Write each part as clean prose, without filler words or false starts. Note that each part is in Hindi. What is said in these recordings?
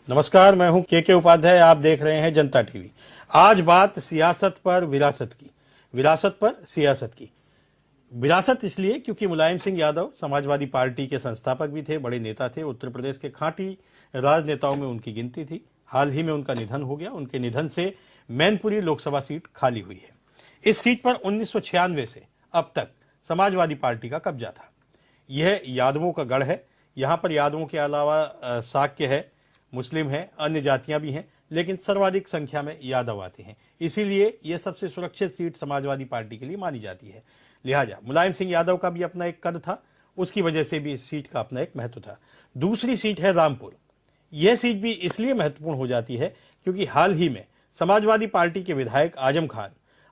नमस्कार, मैं हूं के उपाध्याय। आप देख रहे हैं जनता टीवी। आज बात सियासत पर विरासत की, विरासत पर सियासत की। विरासत इसलिए क्योंकि मुलायम सिंह यादव समाजवादी पार्टी के संस्थापक भी थे, बड़े नेता थे, उत्तर प्रदेश के खांटी राजनेताओं में उनकी गिनती थी। हाल ही में उनका निधन हो गया। उनके निधन से मैनपुरी लोकसभा सीट खाली हुई है। इस सीट पर 1996 से अब तक समाजवादी पार्टी का कब्जा था। यह यादवों का गढ़ है। यहाँ पर यादवों के अलावा शाक्य है, मुस्लिम हैं, अन्य जातियां भी हैं, लेकिन सर्वाधिक संख्या में यादव आते हैं। इसीलिए यह सबसे सुरक्षित सीट समाजवादी पार्टी के लिए मानी जाती है। लिहाजा मुलायम सिंह यादव का भी अपना एक कद था, उसकी वजह से भी इस सीट का अपना एक महत्व था। दूसरी सीट है रामपुर। यह सीट भी इसलिए महत्वपूर्ण हो जाती है क्योंकि हाल ही में समाजवादी पार्टी के विधायक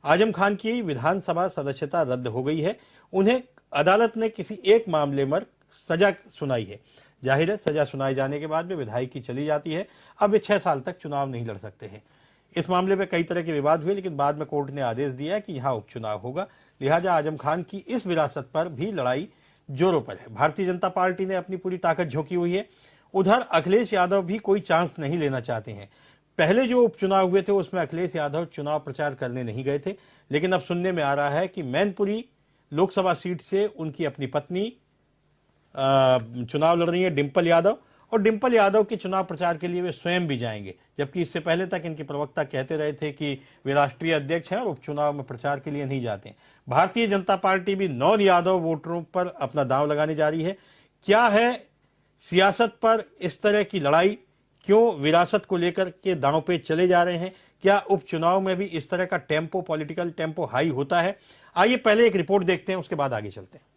आजम खान की विधानसभा सदस्यता रद्द हो गई है। उन्हें अदालत ने किसी एक मामले में सजा सुनाई है। जाहिर है, सजा सुनाए जाने के बाद वे विधायकी चली जाती है। अब वे 6 साल तक चुनाव नहीं लड़ सकते हैं। इस मामले में कई तरह के विवाद हुए, लेकिन बाद में कोर्ट ने आदेश दिया कि यहां उपचुनाव होगा। लिहाजा आजम खान की इस विरासत पर भी लड़ाई जोरों पर है। भारतीय जनता पार्टी ने अपनी पूरी ताकत झोंकी हुई है। उधर अखिलेश यादव भी कोई चांस नहीं लेना चाहते हैं। पहले जो उपचुनाव हुए थे उसमें अखिलेश यादव चुनाव प्रचार करने नहीं गए थे, लेकिन अब सुनने में आ रहा है कि मैनपुरी लोकसभा सीट से उनकी अपनी पत्नी चुनाव लड़ रही है, डिंपल यादव, और डिंपल यादव के चुनाव प्रचार के लिए वे स्वयं भी जाएंगे। जबकि इससे पहले तक इनके प्रवक्ता कहते रहे थे कि वे राष्ट्रीय अध्यक्ष हैं और उपचुनाव में प्रचार के लिए नहीं जाते। भारतीय जनता पार्टी भी नॉन यादव वोटरों पर अपना दांव लगाने जा रही है। क्या है सियासत पर इस तरह की लड़ाई? क्यों विरासत को लेकर के दांव पे चले जा रहे हैं? क्या उपचुनाव में भी इस तरह का टेम्पो, पॉलिटिकल टेम्पो हाई होता है? आइए पहले एक रिपोर्ट देखते हैं, उसके बाद आगे चलते हैं।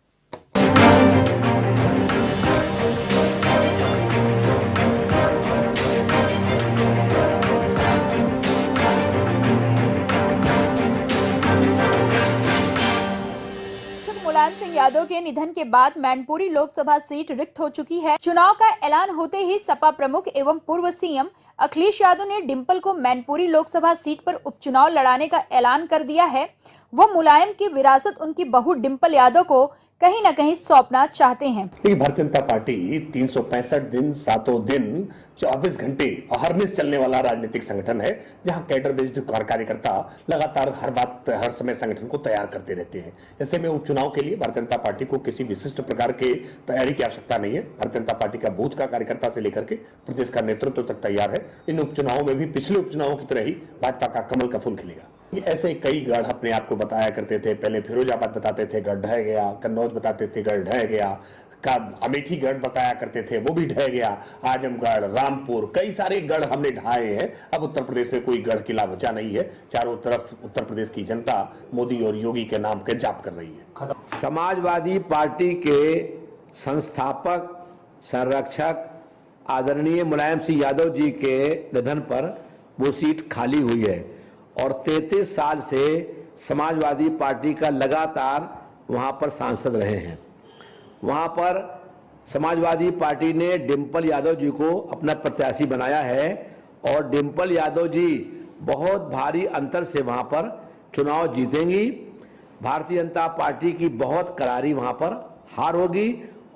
मुलायम सिंह यादव के निधन के बाद मैनपुरी लोकसभा सीट रिक्त हो चुकी है। चुनाव का ऐलान होते ही सपा प्रमुख एवं पूर्व सीएम अखिलेश यादव ने डिंपल को मैनपुरी लोकसभा सीट पर उपचुनाव लड़ाने का ऐलान कर दिया है। वो मुलायम की विरासत उनकी बहू डिंपल यादव को कहीं ना कहीं सौंपना चाहते हैं। भारतीय जनता पार्टी 365 दिन 7 दिन 24 घंटे अहर्निश चलने वाला राजनीतिक संगठन है, जहां कैडर बेस्ड कार्यकर्ता लगातार हर समय संगठन को तैयार करते रहते हैं। ऐसे में उपचुनाव के लिए भारतीय जनता पार्टी को किसी विशिष्ट प्रकार के तैयारी की आवश्यकता नहीं है। भारतीय जनता पार्टी का बूथ का कार्यकर्ता से लेकर के प्रदेश का नेतृत्व तक तैयार है। इन उपचुनावों में भी पिछले उपचुनावों की तरह ही भाजपा का कमल का फूल खिलेगा। ऐसे कई गढ़ अपने आप को बताया करते थे। पहले फिरोजाबाद बताते थे, गढ़ ढह गया। कन्नौज बताते थे, गढ़ ढह गया। अमेठी गढ़ बताया करते थे, वो भी ढह गया। आजमगढ़, रामपुर, कई सारे गढ़ हमने ढाए हैं। अब उत्तर प्रदेश में कोई गढ़ किला बचा नहीं है। चारों तरफ उत्तर प्रदेश की जनता मोदी और योगी के नाम के जाप कर रही है। समाजवादी पार्टी के संस्थापक, संरक्षक आदरणीय मुलायम सिंह यादव जी के निधन पर वो सीट खाली हुई है और 33 साल से समाजवादी पार्टी का लगातार वहां पर सांसद रहे हैं। वहां पर समाजवादी पार्टी ने डिंपल यादव जी को अपना प्रत्याशी बनाया है और डिंपल यादव जी बहुत भारी अंतर से वहां पर चुनाव जीतेंगी। भारतीय जनता पार्टी की बहुत करारी वहां पर हार होगी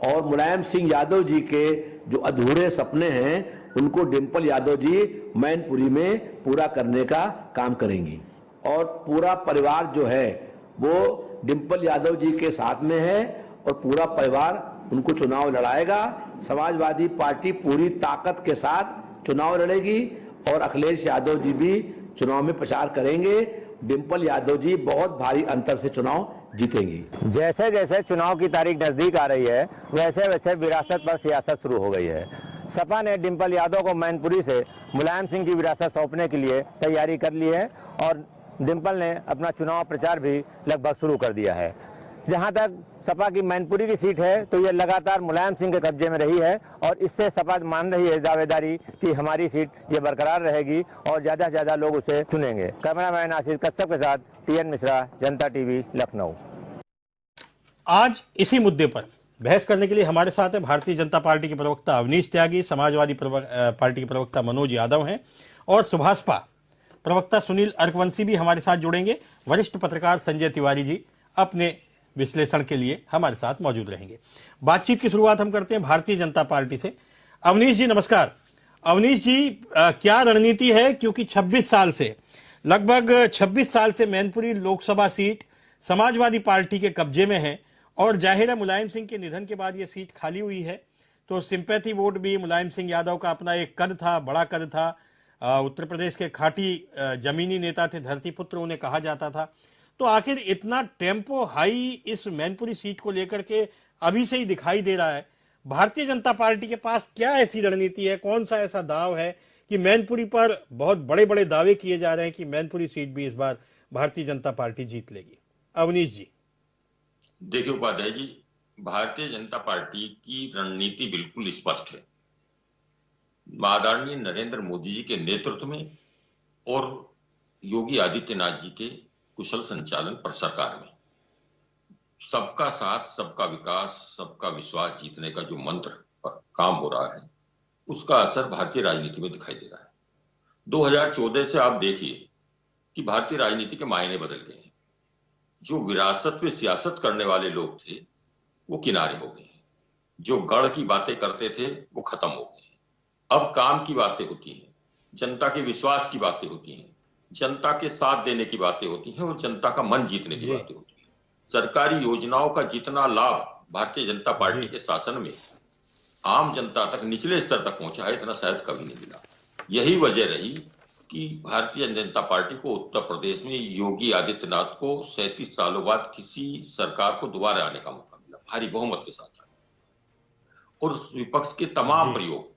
और मुलायम सिंह यादव जी के जो अधूरे सपने हैं उनको डिंपल यादव जी मैनपुरी में पूरा करने का काम करेंगी और पूरा परिवार जो है वो डिंपल यादव जी के साथ में है और पूरा परिवार उनको चुनाव लड़ाएगा। समाजवादी पार्टी पूरी ताकत के साथ चुनाव लड़ेगी और अखिलेश यादव जी भी चुनाव में प्रचार करेंगे। डिंपल यादव जी बहुत भारी अंतर से चुनाव जीतेंगी। जैसे जैसे चुनाव की तारीख नजदीक आ रही है वैसे वैसे विरासत पर सियासत शुरू हो गई है। सपा ने डिंपल यादव को मैनपुरी से मुलायम सिंह की विरासत सौंपने के लिए तैयारी कर ली है और डिंपल ने अपना चुनाव प्रचार भी लगभग शुरू कर दिया है। जहां तक सपा की मैनपुरी की सीट है तो ये लगातार मुलायम सिंह के कब्जे में रही है और इससे सपा मान रही है दावेदारी कि हमारी सीट ये बरकरार रहेगी और ज़्यादा से ज़्यादा लोग उसे चुनेंगे। कैमरामैन आशीष कश्यप के साथ TN मिश्रा, जनता टीवी, लखनऊ। आज इसी मुद्दे पर बहस करने के लिए हमारे साथ है भारतीय जनता पार्टी के प्रवक्ता अवनीश त्यागी, समाजवादी पार्टी के प्रवक्ता मनोज यादव हैं और सुभाषपा प्रवक्ता सुनील अर्कवंशी भी हमारे साथ जुड़ेंगे। वरिष्ठ पत्रकार संजय तिवारी जी अपने विश्लेषण के लिए हमारे साथ मौजूद रहेंगे। बातचीत की शुरुआत हम करते हैं भारतीय जनता पार्टी से। अवनीश जी नमस्कार। अवनीश जी, क्या रणनीति है, क्योंकि 26 साल से, लगभग 26 साल से मैनपुरी लोकसभा सीट समाजवादी पार्टी के कब्जे में है और जाहिर है मुलायम सिंह के निधन के बाद ये सीट खाली हुई है, तो सिंपैथी वोट भी मुलायम सिंह यादव का अपना एक कद था, बड़ा कद था। उत्तर प्रदेश के खाटी जमीनी नेता थे, धरतीपुत्र उन्हें कहा जाता था। तो आखिर इतना टेम्पो हाई इस मैनपुरी सीट को लेकर के अभी से ही दिखाई दे रहा है। भारतीय जनता पार्टी के पास क्या ऐसी रणनीति है, कौन सा ऐसा दाव है कि मैनपुरी पर बहुत बड़े बड़े दावे किए जा रहे हैं कि मैनपुरी सीट भी इस बार भारतीय जनता पार्टी जीत लेगी? अवनीश जी। देखिए उपाध्याय जी, भारतीय जनता पार्टी की रणनीति बिल्कुल स्पष्ट है। आदरणीय नरेंद्र मोदी जी के नेतृत्व में और योगी आदित्यनाथ जी के कुशल संचालन पर सरकार में सबका साथ, सबका विकास, सबका विश्वास जीतने का जो मंत्र पर काम हो रहा है, उसका असर भारतीय राजनीति में दिखाई दे रहा है। 2014 से आप देखिए कि भारतीय राजनीति के मायने बदल गए हैं। जो विरासत में सियासत करने वाले लोग थे वो किनारे हो गए हैं, जो गढ़ की बातें करते थे वो खत्म हो गए हैं। अब काम की बातें होती हैं, जनता के विश्वास की बातें होती हैं, जनता के साथ देने की बातें होती हैं और जनता का मन जीतने की बातें होती हैं। सरकारी योजनाओं का जितना लाभ भारतीय जनता पार्टी के शासन में आम जनता तक, निचले स्तर तक पहुंचा है, इतना शायद कभी नहीं मिला। यही वजह रही कि भारतीय जनता पार्टी को उत्तर प्रदेश में योगी आदित्यनाथ को 37 सालों बाद किसी सरकार को दोबारा आने का मौका मिला, भारी बहुमत के साथ आया। और विपक्ष के तमाम प्रयोग,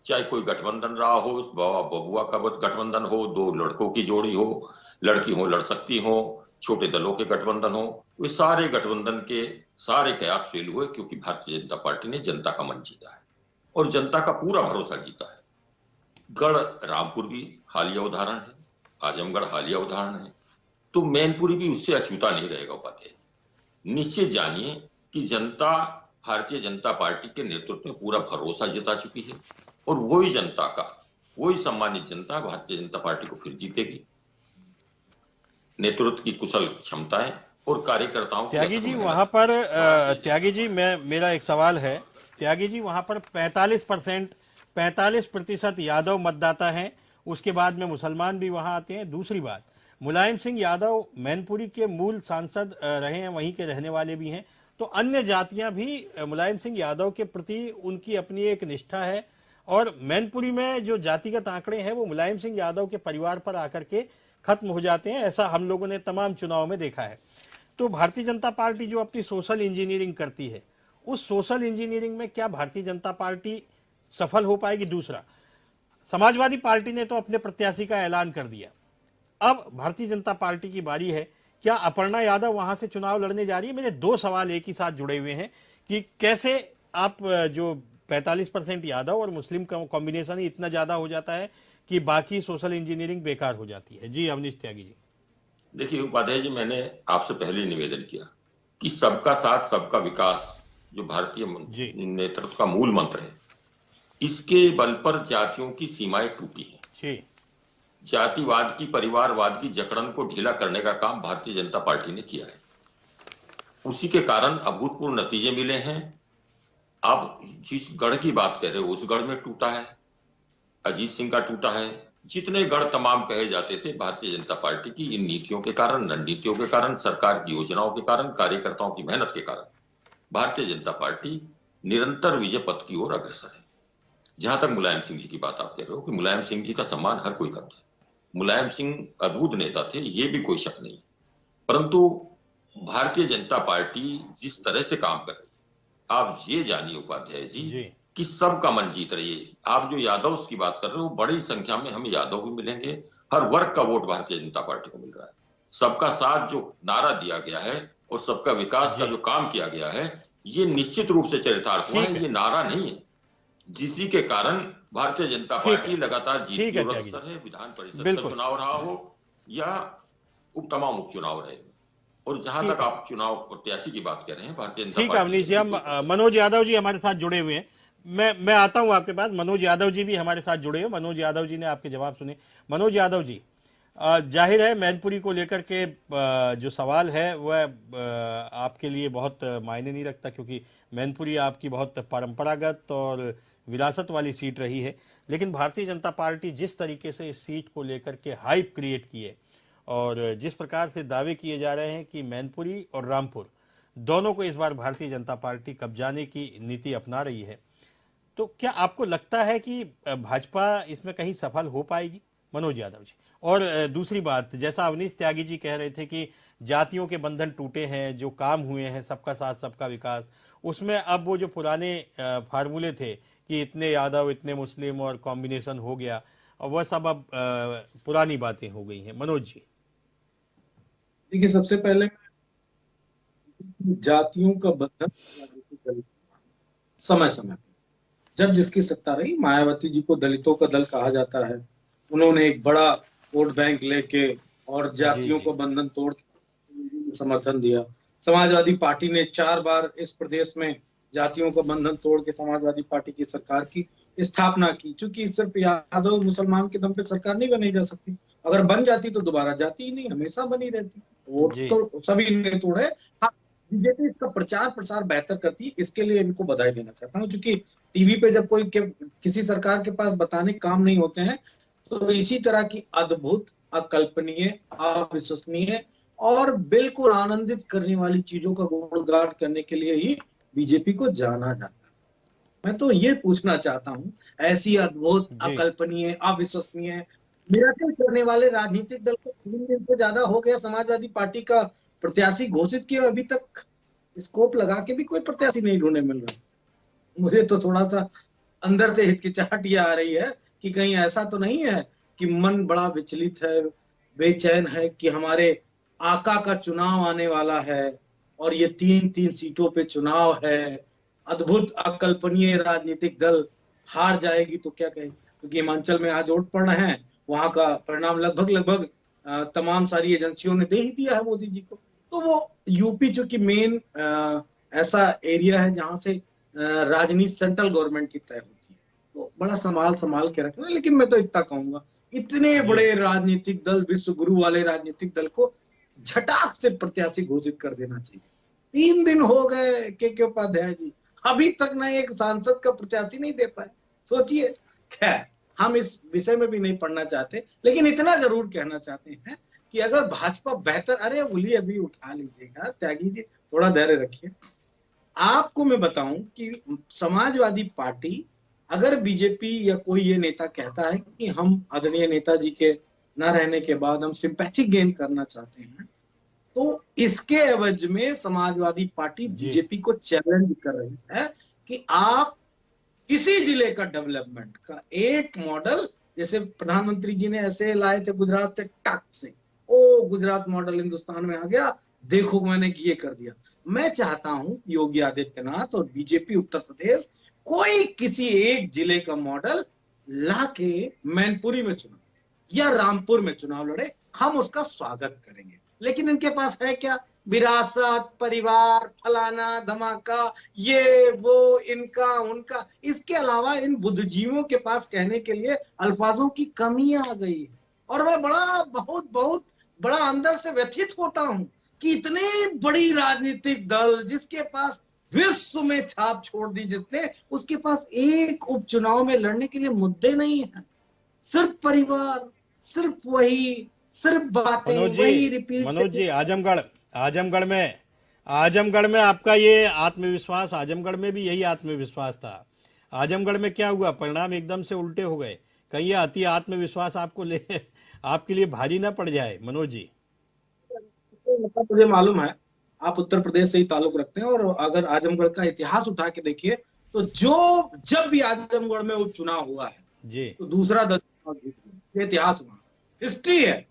चाहे कोई गठबंधन रहा हो, बाबा बबुआ का गठबंधन हो, दो लड़कों की जोड़ी हो, लड़की हो लड़ सकती हो, छोटे दलों के गठबंधन हो, वे सारे गठबंधन के सारे कयास फेल हुए, क्योंकि भारतीय जनता पार्टी ने जनता का मन जीता है और जनता का पूरा भरोसा जीता है। गढ़ रामपुर भी हालिया उदाहरण है, आजमगढ़ हालिया उदाहरण है, तो मैनपुरी भी उससे अछूता नहीं रहेगा उपाध्याय। निश्चित जानिए कि जनता भारतीय जनता पार्टी के नेतृत्व में पूरा भरोसा जता चुकी है और वही जनता का, वही सम्मानित जनता भारतीय जनता पार्टी को फिर जीतेगी। नेतृत्व की कुशल क्षमताएं और कार्यकर्ताओं की। त्यागी जी, वहां पर त्यागी जी, मेरा एक सवाल है। त्यागी जी, वहां पर 45% यादव मतदाता हैं, उसके बाद में मुसलमान भी वहां आते हैं। दूसरी बात, मुलायम सिंह यादव मैनपुरी के मूल सांसद रहे हैं, वहीं के रहने वाले भी हैं, तो अन्य जातियां भी मुलायम सिंह यादव के प्रति उनकी अपनी एक निष्ठा है और मैनपुरी में जो जातिगत आंकड़े हैं वो मुलायम सिंह यादव के परिवार पर आकर के खत्म हो जाते हैं। ऐसा हम लोगों ने तमाम चुनाव में देखा है। तो भारतीय जनता पार्टी जो अपनी सोशल इंजीनियरिंग करती है, उस सोशल इंजीनियरिंग में क्या भारतीय जनता पार्टी सफल हो पाएगी? दूसरा, समाजवादी पार्टी ने तो अपने प्रत्याशी का ऐलान कर दिया, अब भारतीय जनता पार्टी की बारी है। क्या अपर्णा यादव वहां से चुनाव लड़ने जा रही है? मेरे दो सवाल एक ही साथ जुड़े हुए हैं कि कैसे आप जो 45% यादव और मुस्लिम का कॉम्बिनेशन ही इतना ज्यादा हो जाता है कि बाकी सोशल इंजीनियरिंग बेकार हो जाती है। जी अवनीश त्यागी जी। देखिए उपाध्याय जी, मैंने आपसे पहले निवेदन किया कि सबका साथ, सबका विकास जो भारतीय नेतृत्व का मूल मंत्र है, इसके बल पर जातियों की सीमाएं टूटी हैं। जातिवाद की, परिवारवाद की जकड़न को ढीला करने का काम भारतीय जनता पार्टी ने किया है। उसी के कारण अभूतपूर्व नतीजे मिले हैं। आप जिस गढ़ की बात कह रहे हो, उस गढ़ में टूटा है, अजीत सिंह का टूटा है, जितने गढ़ तमाम कहे जाते थे, भारतीय जनता पार्टी की इन नीतियों के कारण, रणनीतियों के कारण, सरकार की योजनाओं के कारण, कार्यकर्ताओं की मेहनत के कारण भारतीय जनता पार्टी निरंतर विजय पथ की ओर अग्रसर है। जहां तक मुलायम सिंह जी की बात आप कह रहे हो कि मुलायम सिंह जी का सम्मान हर कोई करता है, मुलायम सिंह अद्भुत नेता थे, ये भी कोई शक नहीं, परंतु भारतीय जनता पार्टी जिस तरह से काम कर रही है, आप ये जानिए उपाध्याय जी कि सबका मन जीत रही है। आप जो यादव की बात कर रहे हो, बड़ी संख्या में हमें यादव भी मिलेंगे, हर वर्ग का वोट भारतीय जनता पार्टी को मिल रहा है। सबका साथ जो नारा दिया गया है और सबका विकास का जो काम किया गया है, ये निश्चित रूप से चरितार्थ हुआ है, ये नारा नहीं है, जिसी के कारण भारतीय जनता पार्टी लगातार जीत की ओर अग्रसर है। विधान परिषद का चुनाव रहा हो या तमाम उपचुनाव रहे हो। और जहां तक आप चुनाव प्रत्याशी की बात कर रहे हैं, भारतीय जनता ठीक है अवनीश जी, हम मनोज यादव जी हमारे साथ जुड़े हुए हैं, मैं आता हूं आपके पास। मनोज यादव जी भी हमारे साथ जुड़े हैं। मनोज यादव जी ने आपके जवाब सुने। मनोज यादव जी, जाहिर है मैनपुरी को लेकर के जो सवाल है वह आपके लिए बहुत मायने नहीं रखता, क्योंकि मैनपुरी आपकी बहुत परंपरागत और विरासत वाली सीट रही है। लेकिन भारतीय जनता पार्टी जिस तरीके से इस सीट को लेकर के हाइप क्रिएट की है और जिस प्रकार से दावे किए जा रहे हैं कि मैनपुरी और रामपुर दोनों को इस बार भारतीय जनता पार्टी कब्जाने की नीति अपना रही है, तो क्या आपको लगता है कि भाजपा इसमें कहीं सफल हो पाएगी, मनोज यादव जी? और दूसरी बात, जैसा अवनीश त्यागी जी कह रहे थे कि जातियों के बंधन टूटे हैं, जो काम हुए हैं सबका साथ सबका विकास, उसमें अब वो जो पुराने फार्मूले थे कि इतने यादव इतने मुस्लिम और कॉम्बिनेशन हो गया, और वह सब अब पुरानी बातें हो गई हैं। मनोज जी देखिए, सबसे पहले जातियों का बंधन समय समय जब जिसकी सत्ता रही, मायावती जी को दलितों का दल कहा जाता है, उन्होंने एक बड़ा वोट बैंक लेके और जातियों को बंधन तोड़ के समर्थन दिया। समाजवादी पार्टी ने 4 बार इस प्रदेश में जातियों का बंधन तोड़ के समाजवादी पार्टी की सरकार की स्थापना की। चूंकि सिर्फ यादव मुसलमान के दम पे सरकार नहीं बनाई जा सकती, अगर बन जाती तो दोबारा जाती ही नहीं, हमेशा बनी रहती। वोट तो सभी ने तोड़े। हाँ, बीजेपी इसका प्रचार प्रसार बेहतर करती है, इसके लिए इनको बधाई देना चाहता हूँ। क्योंकि टीवी पे जब कोई किसी सरकार के पास बताने काम नहीं होते हैं, तो इसी तरह की अद्भुत, अकल्पनीय, अविश्वसनीय और बिल्कुल आनंदित करने वाली चीजों का गुणगान करने के लिए ही बीजेपी को जाना जाता है। मैं तो ये पूछना चाहता हूँ, ऐसी अद्भुत, अकल्पनीय, अविश्वसनीय, मिराकल करने वाले राजनीतिक दल को 3 दिन से ज्यादा हो गया समाजवादी पार्टी का प्रत्याशी घोषित किया, अभी तक स्कोप लगा के भी कोई प्रत्याशी नहीं ढूंढने मिल रहा। मुझे तो थोड़ा सा अंदर से हिचकिचाहट ये आ रही है कि कहीं ऐसा तो नहीं है कि मन बड़ा विचलित है, बेचैन है कि हमारे आका का चुनाव आने वाला है और ये 3 सीटों पे चुनाव है, अद्भुत अकल्पनीय राजनीतिक दल हार जाएगी तो क्या कहें। क्योंकि हिमाचल में आज वोट पड़ रहे हैं, वहां का परिणाम लगभग तमाम सारी एजेंसियों ने दे ही दिया है मोदी जी को। तो वो यूपी चूंकि मेन ऐसा एरिया है जहां से राजनीति सेंट्रल गवर्नमेंट की तय होती है, तो बड़ा संभाल के रखना। लेकिन मैं तो इतना कहूंगा, इतने बड़े राजनीतिक दल, विश्व गुरु वाले राजनीतिक दल को झटाक से प्रत्याशी घोषित कर देना चाहिए। 3 दिन हो गए के उपाध्याय जी, अभी तक ना एक सांसद का प्रत्याशी नहीं दे पाए। सोचिए। खैर, हम इस विषय में भी नहीं पढ़ना चाहते, लेकिन इतना जरूर कहना चाहते हैं कि अगर भाजपा बेहतर, अरे उंगली अभी उठा लीजिएगा त्यागी जी, थोड़ा धैर्य रखिए। आपको मैं बताऊं कि समाजवादी पार्टी, अगर बीजेपी या कोई ये नेता कहता है कि हम आदरणीय नेताजी के न रहने के बाद हम सिंपैथी गेन करना चाहते हैं, तो इसके एवज में समाजवादी पार्टी बीजेपी को चैलेंज कर रही है कि आप किसी जिले का डेवलपमेंट का एक मॉडल, जैसे प्रधानमंत्री जी ने ऐसे लाए थे गुजरात से टक से, ओ गुजरात मॉडल हिंदुस्तान में आ गया, देखो मैंने ये कर दिया। मैं चाहता हूं योगी आदित्यनाथ और बीजेपी उत्तर प्रदेश कोई किसी एक जिले का मॉडल लाके मैनपुरी में चुनाव या रामपुर में चुनाव लड़े, हम उसका स्वागत करेंगे। लेकिन इनके पास है क्या? विरासत, परिवार, फलाना धमाका, ये वो, इनका उनका। इसके अलावा इन बुद्धिजीवियों के पास कहने के लिए अल्फाजों की कमी आ गई है। और मैं बहुत बड़ा अंदर से व्यथित होता हूं कि इतने बड़ी राजनीतिक दल जिसके पास विश्व में छाप छोड़ दी जिसने, उसके पास एक उपचुनाव में लड़ने के लिए मुद्दे नहीं है। सिर्फ परिवार, सिर्फ वही, सिर्फ बातें वही रिपीट। मनोज जी, आजमगढ़ में आपका ये आत्मविश्वास, आजमगढ़ में भी यही आत्मविश्वास था। आजमगढ़ में क्या हुआ? परिणाम एकदम से उल्टे हो गए। कहीं ये अति आत्मविश्वास आपके लिए भारी ना पड़ जाए मनोज जी? मुझे मालूम है आप उत्तर प्रदेश से ही ताल्लुक रखते हैं, और अगर आजमगढ़ का इतिहास उठा के देखिए तो जब भी आजमगढ़ में उपचुनाव हुआ है जी, तो दूसरा दल इतिहास वहां हिस्ट्री है।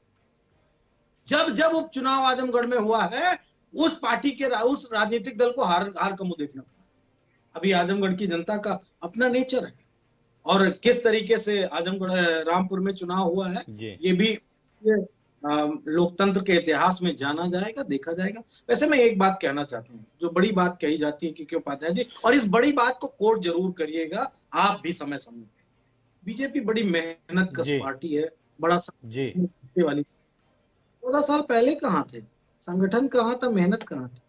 जब उपचुनाव आजमगढ़ में हुआ है, उस पार्टी के उस राजनीतिक दल को हार का मुंह देखना पड़ा। अभी आजमगढ़ की जनता का अपना नेचर है, और किस तरीके से आजमगढ़ रामपुर में चुनाव हुआ है ये भी लोकतंत्र के इतिहास में जाना जाएगा, देखा जाएगा। वैसे मैं एक बात कहना चाहता हूँ, जो बड़ी बात कही जाती है कि उपाध्याय जी, और इस बड़ी बात को कोट जरूर करिएगा आप भी समय पे। बीजेपी बड़ी मेहनत कश पार्टी है, बड़ा जी वाली 14 साल पहले कहाँ थे? संगठन कहाँ था, मेहनत कहाँ थी?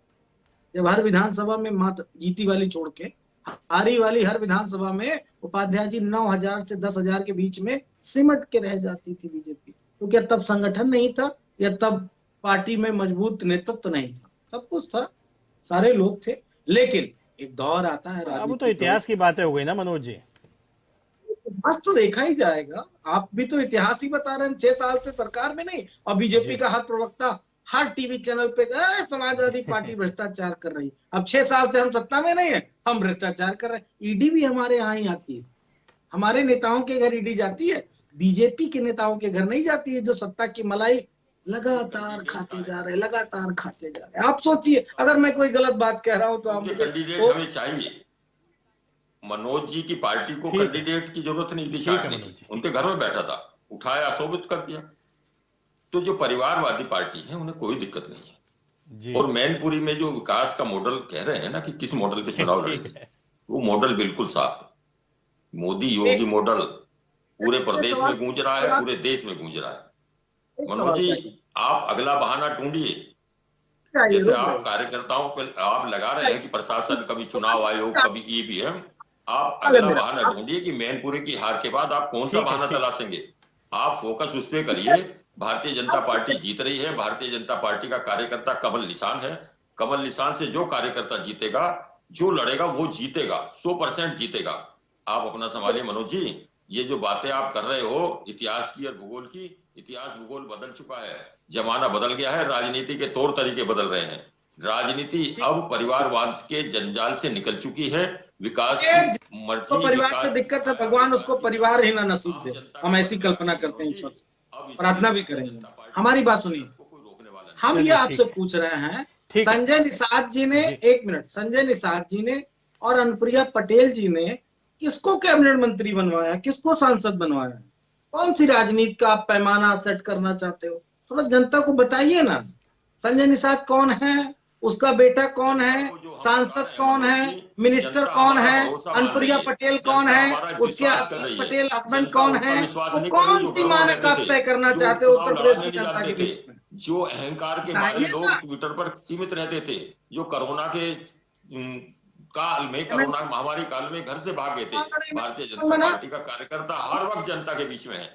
जब हर विधानसभा में मात्र जीती वाली छोड़ के हारी वाली हर विधानसभा में उपाध्याय जी 9,000 से 10,000 के बीच में सिमट के रह जाती थी बीजेपी। तो क्या तब संगठन नहीं था, या तब पार्टी में मजबूत नेतृत्व नहीं था? सब कुछ था, सारे लोग थे, लेकिन एक दौर आता है अब वो तो राजनीतिक इतिहास की बातें हो गई ना मनोज जी। इतिहास तो देखा ही जाएगा। आप भी तो इतिहास ही बता रहे हैं, 6 साल से सरकार में नहीं, और बीजेपी जी। का हर प्रवक्ता हर टीवी चैनल पे समाजवादी पार्टी भ्रष्टाचार कर रही। अब 6 साल से हम सत्ता में नहीं है, हम भ्रष्टाचार कर रहे हैं। ईडी भी हमारे यहाँ ही आती है, हमारे नेताओं के घर ईडी जाती है, बीजेपी के नेताओं के घर नहीं जाती है, जो सत्ता की मलाई लगातार खाते जा रहे, लगातार खाते जा रहे। आप सोचिए, अगर मैं कोई गलत बात कह रहा हूं तो आप उनके मुझे कैंडिडेट हमें चाहिए। मनोज जी की पार्टी को ठीक है। कैंडिडेट की जरूरत नहीं थी, ठीक है छांटने मनोज की। जी। उनके घर में बैठा था, उठाया, शोभित कर दिया। तो जो परिवारवादी पार्टी है उन्हें कोई दिक्कत नहीं है। जी और मैनपुरी में जो विकास का मॉडल कह रहे हैं ना कि किस मॉडल पे चुनाव ठीक लड़ेंगे, है। वो मॉडल बिल्कुल साफ है। मोदी योगी मॉडल पूरे प्रदेश में गूंज रहा है, पूरे देश में गूंज रहा है। मनोज जी, आप अगला बहाना ढूंढिए। जैसे आप कार्यकर्ताओं पर आप लगा रहे हैं कि प्रशासन, कभी चुनाव आयोग, कभी ईवीएम, आप अगला बहाना ढूंढिए कि मैनपुरी की हार के बाद आप कौन सा ठीक है, बहाना ठीक। तलाशेंगे। आप फोकस उस पे करिए। भारतीय जनता पार्टी जीत रही है। भारतीय जनता पार्टी का कार्यकर्ता कमल निशान है। कमल निशान से जो कार्यकर्ता जीतेगा, जो लड़ेगा, वो जीतेगा, 100% जीतेगा। आप अपना संभालिए मनोज जी। ये जो बातें आप कर रहे हो इतिहास की और भूगोल की, इतिहास भूगोल बदल चुका है, जमाना बदल गया है, राजनीति के तौर तरीके बदल रहे हैं। राजनीति अब परिवारवाद के जंजाल से निकल चुकी है। विकास की मर्जी, तो परिवार विकास से दिक्कत है, भगवान उसको परिवार ही ना नसीब दे। हम ऐसी कल्पना करते हैं, ईश्वर से प्रार्थना भी करेंगे। हमारी बात सुनिए, हम ये चलिए, आपसे ठीक है। पूछ रहे हैं, ठीक है। संजय निषाद जी ने, जी। 1 मिनट, संजय निषाद जी ने और अनुप्रिया पटेल जी ने किसको कैबिनेट मंत्री बनवाया, किसको सांसद बनवाया? कौन सी राजनीति का आप पैमाना सेट करना चाहते हो? थोड़ा जनता को बताइए ना। संजय निषाद कौन है, उसका बेटा कौन है, सांसद कौन है, मिनिस्टर कौन है, अनुप्रिया पटेल कौन है, उसके आशीष पटेल हस्बैंड कौन है? तो कौन सी मानक आप तय करना चाहते हो उत्तर प्रदेश की जनता के बीच में? जो अहंकार के मारे लोग ट्विटर पर सीमित रहते थे, जो कोरोना के काल में, कोरोना महामारी काल में घर से भाग गए थे, भारतीय जनता पार्टी का कार्यकर्ता हर वक्त जनता के बीच में है।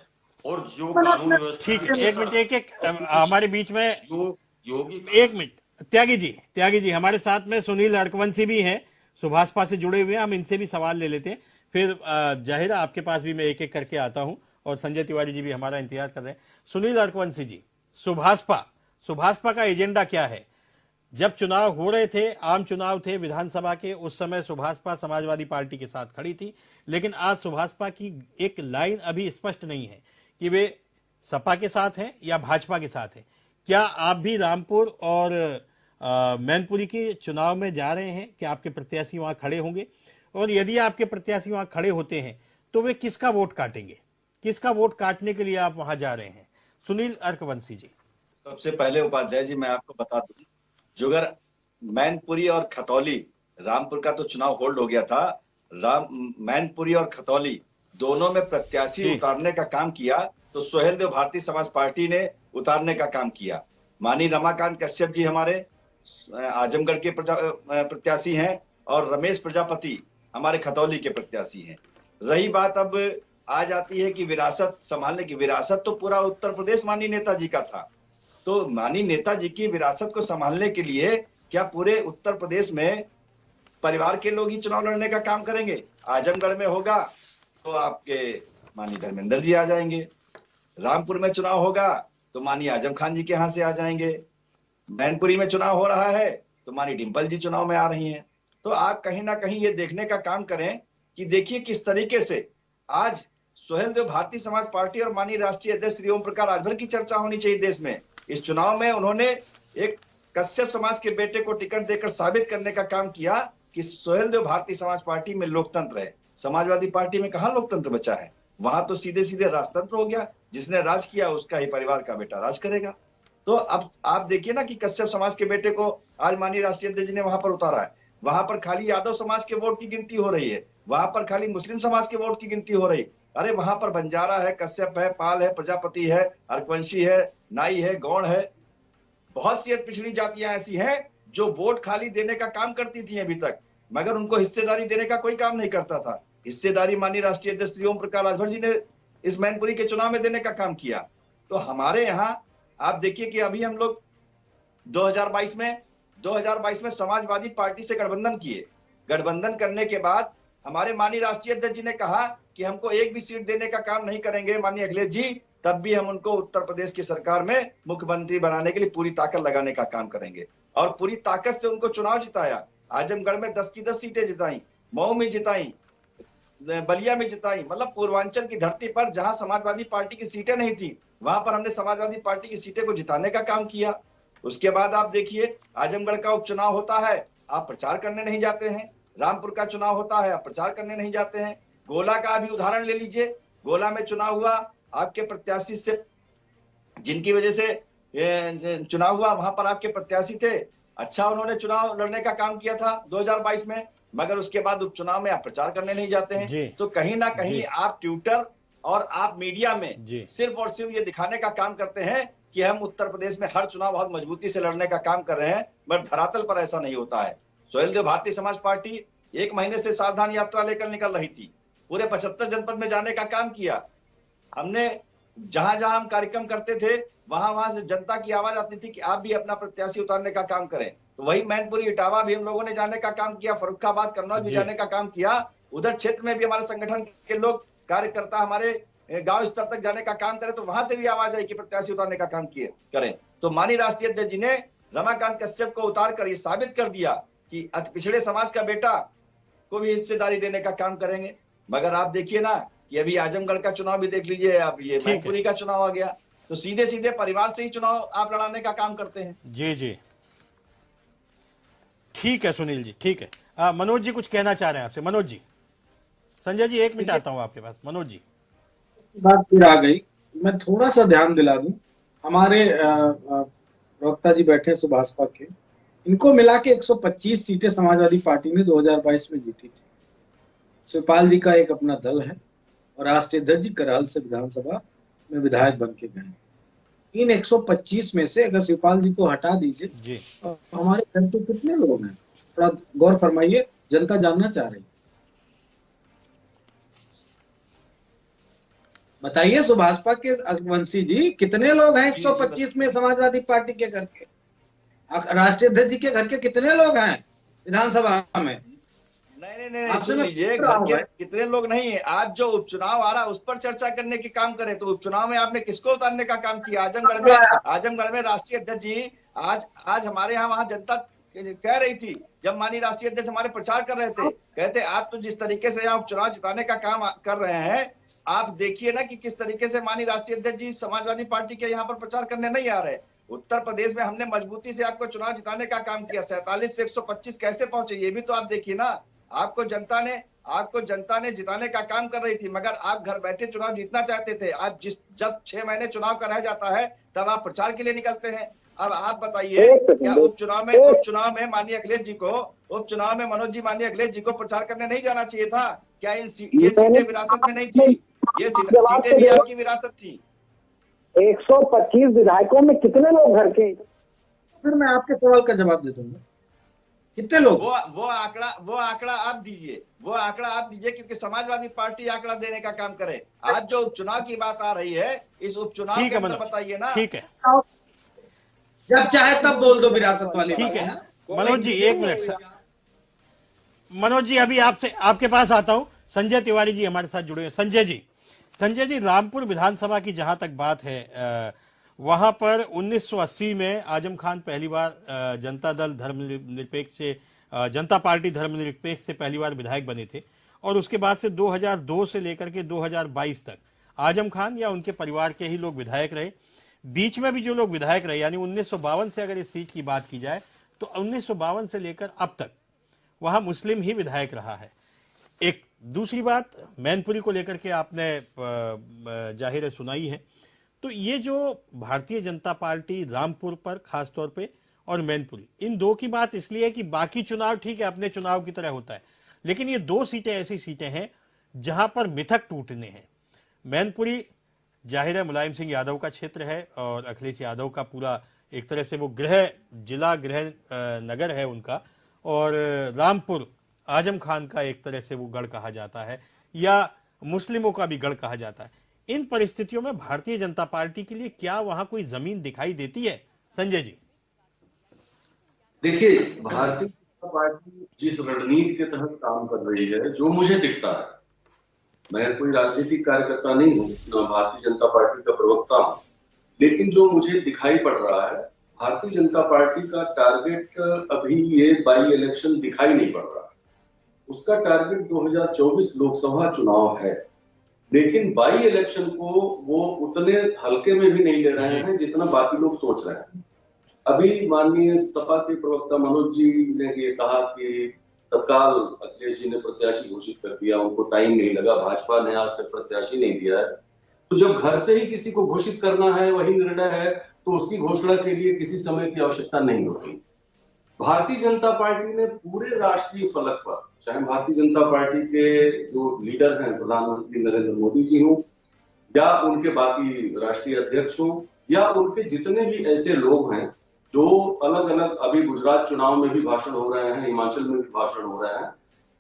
और जो कानून व्यवस्था, ठीक है, एक मिनट, एक हमारे बीच में योगी, एक मिनट, त्यागी जी हमारे साथ में सुनील अर्कवंशी भी हैं, सुभाषपा से जुड़े हुए हैं। हम इनसे भी सवाल ले लेते हैं, फिर जाहिर है आपके पास भी मैं एक एक करके आता हूं, और संजय तिवारी जी भी हमारा इंतजार कर रहे हैं। सुनील अर्कवंशी जी, सुभाषपा का एजेंडा क्या है? जब चुनाव हो रहे थे, आम चुनाव थे विधानसभा के, उस समय सुभाषपा समाजवादी पार्टी के साथ खड़ी थी, लेकिन आज सुभाषपा की एक लाइन अभी स्पष्ट नहीं है कि वे सपा के साथ हैं या भाजपा के साथ हैं। क्या आप भी रामपुर और मैनपुरी के चुनाव में जा रहे हैं कि आपके प्रत्याशी वहां खड़े होंगे? और यदि आपके प्रत्याशी वहां खड़े होते हैं तो वे किसका वोट काटेंगे? किसका वोट काटने के लिए आप वहां जा रहे हैं? सुनील अर्कवंशी जी। सबसे पहले उपाध्याय जी, मैं आपको बता दूं, जो अगर मैनपुरी और खतौली, रामपुर का तो चुनाव होल्ड हो गया था, मैनपुरी और खतौली दोनों में प्रत्याशी उतारने का काम किया तो सोहेल देव भारतीय समाज पार्टी ने उतारने का काम किया। माननीय रमाकांत कश्यप जी हमारे आजमगढ़ के प्रत्याशी हैं, और रमेश प्रजापति हमारे खतौली के प्रत्याशी हैं। रही बात अब आ जाती है कि विरासत संभालने की, विरासत तो पूरा उत्तर प्रदेश माननीय नेताजी का था, तो माननीय नेताजी की विरासत को संभालने के लिए क्या पूरे उत्तर प्रदेश में परिवार के लोग ही चुनाव लड़ने का काम करेंगे? आजमगढ़ में होगा तो आपके माननीय धर्मेंद्र जी आ जाएंगे, रामपुर में चुनाव होगा तो माननीय आजम खान जी के यहाँ से आ जाएंगे, मैनपुरी में चुनाव हो रहा है तो माननीय डिंपल जी चुनाव में आ रही हैं। तो आप कहीं ना कहीं ये देखने का काम करें कि देखिए किस तरीके से आज सोहेल देव भारतीय समाज पार्टी और माननीय राष्ट्रीय अध्यक्ष श्री ओम प्रकाश राजभर की चर्चा होनी चाहिए देश में। इस चुनाव में उन्होंने एक कश्यप समाज के बेटे को टिकट देकर साबित करने का काम किया कि सोहेल देव भारतीय समाज पार्टी में लोकतंत्र है। समाजवादी पार्टी में कहां लोकतंत्र बचा है? वहां तो सीधे सीधे राजतंत्र हो गया, जिसने राज किया उसका ही परिवार का बेटा राज करेगा। तो अब आप देखिए ना कि कश्यप समाज के बेटे को आज माननीय राष्ट्रीय अध्यक्ष जी ने वहां पर उतारा है। वहां पर खाली यादव समाज के वोट की गिनती हो रही है, वहां पर खाली मुस्लिम समाज के वोट की गिनती हो रही। अरे वहां पर बंजारा है, कश्यप है, पाल है, प्रजापति है, हरवंशी है, नाई है, गौड़ है, बहुत सी पिछड़ी जातियां ऐसी हैं जो वोट खाली देने का काम करती थी अभी तक, मगर उनको हिस्सेदारी देने का कोई काम नहीं करता था। हिस्सेदारी माननीय राष्ट्रीय अध्यक्ष श्री ओम प्रकाश राजभर जी ने इस मैनपुरी के चुनाव में देने का काम किया। तो हमारे यहाँ आप देखिए कि अभी हम लोग 2022 में समाजवादी पार्टी से गठबंधन किए। गठबंधन करने के बाद हमारे माननीय राष्ट्रीय अध्यक्ष जी ने कहा कि हमको एक भी सीट देने का काम नहीं करेंगे माननीय अखिलेश जी, तब भी हम उनको उत्तर प्रदेश की सरकार में मुख्यमंत्री बनाने के लिए पूरी ताकत लगाने का काम करेंगे। और पूरी ताकत से उनको चुनाव जिताया। आजमगढ़ में 10 की 10 सीटें जिताई, मऊ में जिताई, बलिया में जिताई, मतलब पूर्वांचल की धरती पर जहां समाजवादी पार्टी की सीटें नहीं थी वहां पर हमने समाजवादी पार्टी की सीटें को जिताने का काम किया। उसके बाद आप देखिए आजमगढ़ का उपचुनाव होता है, आप प्रचार करने नहीं जाते हैं। रामपुर का चुनाव होता है, आप प्रचार करने नहीं जाते हैं। गोला का भी उदाहरण ले लीजिए, गोला में चुनाव हुआ, आपके प्रत्याशी से जिनकी वजह से चुनाव हुआ वहां पर आपके प्रत्याशी थे, अच्छा उन्होंने चुनाव लड़ने का काम किया था 2022 में, मगर उसके बाद उपचुनाव में आप प्रचार करने नहीं जाते हैं। तो कहीं ना कहीं आप ट्विटर और आप मीडिया में सिर्फ और सिर्फ ये दिखाने का काम करते हैं कि हम उत्तर प्रदेश में हर चुनाव बहुत मजबूती से लड़ने का काम कर रहे हैं, मगर धरातल पर ऐसा नहीं होता है। सोहेलदेव भारतीय समाज पार्टी 1 महीने से सावधान यात्रा लेकर निकल रही थी, पूरे 75 जनपद में जाने का काम किया हमने। जहां जहां हम कार्यक्रम करते थे वहां से जनता की आवाज आती थी कि आप भी अपना प्रत्याशी उतारने का काम करें। तो वही मैनपुरी, इटावा भी हम लोगों ने जाने का काम किया, फर्रुखाबाद, कन्नौज भी जाने का काम किया। उधर क्षेत्र में भी हमारे संगठन के लोग, कार्यकर्ता हमारे गांव स्तर तक जाने का काम करें, तो वहां से भी आवाज आई कि प्रत्याशी उतारने का काम करें। तो माननीय राष्ट्रीय अध्यक्ष जी ने रमाकांत कश्यप को उतार कर ये साबित कर दिया कि अति पिछड़े समाज का बेटा को भी हिस्सेदारी देने का काम करेंगे। मगर आप देखिए ना कि अभी आजमगढ़ का चुनाव भी देख लीजिए, अब ये मैनपुरी का चुनाव आ गया, तो सीधे सीधे परिवार से ही चुनाव आप लड़ाने का काम करते हैं। जी जी, ठीक है सुनील जी, ठीक है। मनोज जी कुछ कहना चाह रहे हैं आपसे। मनोज जी, संजय जी 1 मिनट आता हूं आपके पास। मनोज जी, बात फिर आ गई, मैं थोड़ा सा ध्यान दिला दूं, हमारे प्रवक्ता जी बैठे सुभाषपा के, इनको मिला के 125 सीटें समाजवादी पार्टी ने 2022 में जीती थी। शिवपाल जी का एक अपना दल है और राष्ट्रीय अध्यक्ष जी कराल से विधानसभा में विधायक बन के गए। इन 125 में से अगर शिवपाल जी को हटा दीजिए तो हमारे घर के कितने लोग हैं, थोड़ा गौर फरमाइए, जनता जानना चाह रही है। बताइए सुभाषपा के वंशी जी, कितने लोग हैं 125 में समाजवादी पार्टी के घर के? राष्ट्रीय अध्यक्ष जी के घर के कितने लोग हैं विधानसभा में? नहीं सुन लीजिए, घर के कितने लोग नहीं है। आज जो उपचुनाव आ रहा है उस पर चर्चा करने की काम करें तो उपचुनाव में आपने किसको उतारने का काम किया? आजमगढ़ में राष्ट्रीय अध्यक्ष जी आज हमारे यहाँ वहां जनता कह रही थी, जब माननीय राष्ट्रीय अध्यक्ष हमारे प्रचार कर रहे थे, कहते आप तो जिस तरीके से यहाँ उपचुनाव जिताने का काम कर रहे हैं, आप देखिए ना कि किस तरीके से माननीय राष्ट्रीय अध्यक्ष जी समाजवादी पार्टी के यहाँ पर प्रचार करने नहीं आ रहे। उत्तर प्रदेश में हमने मजबूती से आपको चुनाव जिताने का काम किया, 47 से 125 कैसे पहुंचे ये भी तो आप देखिए ना। आपको जनता ने जिताने का काम कर रही थी, मगर आप घर बैठे चुनाव जीतना चाहते थे। आप जब 6 महीने चुनाव का रह जाता है तब आप प्रचार के लिए निकलते हैं। अब आप बताइए, क्या उपचुनाव में माननीय अखिलेश जी को, उपचुनाव में मनोज जी माननीय अखिलेश जी को प्रचार करने नहीं जाना चाहिए था? क्या ये सीटें विरासत में नहीं थी? ये सीटें भी आपकी विरासत थी। 125 विधायकों में कितने लोग घर के? फिर मैं आपके सवाल का जवाब दे दूंगा, कितने लोग? वो आंकड़ा आप दीजिए, क्योंकि समाजवादी पार्टी आंकड़ा देने का काम करे। आज जो उपचुनाव की बात आ रही है, इस उपचुनाव के अंदर बताइए ना। ठीक है, जब चाहे तब बोल दो विरासत वाली। ठीक है मनोज जी, 1 मिनट। मनोज जी अभी आपके पास आता हूं। संजय तिवारी जी हमारे साथ जुड़े हैं। संजय जी, रामपुर विधानसभा की जहां तक बात है, वहां पर 1980 में आजम खान पहली बार जनता पार्टी धर्मनिरपेक्ष से पहली बार विधायक बने थे, और उसके बाद से 2002 से लेकर के 2022 तक आजम खान या उनके परिवार के ही लोग विधायक रहे। बीच में भी जो लोग विधायक रहे, यानी 1952 से अगर इस सीट की बात की जाए तो 1952 से लेकर अब तक वहां मुस्लिम ही विधायक रहा है। एक दूसरी बात मैनपुरी को लेकर के आपने जाहिर है सुनाई है। तो ये जो भारतीय जनता पार्टी रामपुर पर खास तौर पे और मैनपुरी, इन दो की बात इसलिए है कि बाकी चुनाव ठीक है अपने चुनाव की तरह होता है, लेकिन ये 2 सीटें ऐसी सीटें हैं जहां पर मिथक टूटने हैं। मैनपुरी जाहिर है मुलायम सिंह यादव का क्षेत्र है और अखिलेश यादव का पूरा एक तरह से वो गृह नगर है उनका, और रामपुर आजम खान का एक तरह से वो गढ़ कहा जाता है या मुस्लिमों का भी गढ़ कहा जाता है। इन परिस्थितियों में भारतीय जनता पार्टी के लिए क्या वहां कोई जमीन दिखाई देती है, संजय जी? देखिए, भारतीय जनता पार्टी जिस रणनीति के तहत काम कर रही है, जो मुझे दिखता है, मैं कोई राजनीतिक कार्यकर्ता नहीं हूँ, न भारतीय जनता पार्टी का प्रवक्ता हूँ, लेकिन जो मुझे दिखाई पड़ रहा है, भारतीय जनता पार्टी का टारगेट अभी ये बाई इलेक्शन दिखाई नहीं पड़ रहा। उसका टारगेट 2024 लोकसभा चुनाव है, लेकिन बाई इलेक्शन को वो उतने हल्के में भी नहीं ले रहे हैं जितना बाकी लोग सोच रहे हैं। अभी माननीय सपा के प्रवक्ता मनोज जी ने ये कहा कि तत्काल अखिलेश जी ने प्रत्याशी घोषित कर दिया, उनको टाइम नहीं लगा, भाजपा ने आज तक प्रत्याशी नहीं दिया है। तो जब घर से ही किसी को घोषित करना है, वही निर्णय है, तो उसकी घोषणा के लिए किसी समय की आवश्यकता नहीं होती। भारतीय जनता पार्टी ने पूरे राष्ट्रीय फलक पर, चाहे भारतीय जनता पार्टी के जो लीडर हैं प्रधानमंत्री नरेंद्र मोदी जी हों या उनके बाकी राष्ट्रीय अध्यक्ष हों या उनके जितने भी ऐसे लोग हैं जो अलग अलग, अभी गुजरात चुनाव में भी भाषण हो रहे हैं, हिमाचल में भी भाषण हो रहे हैं,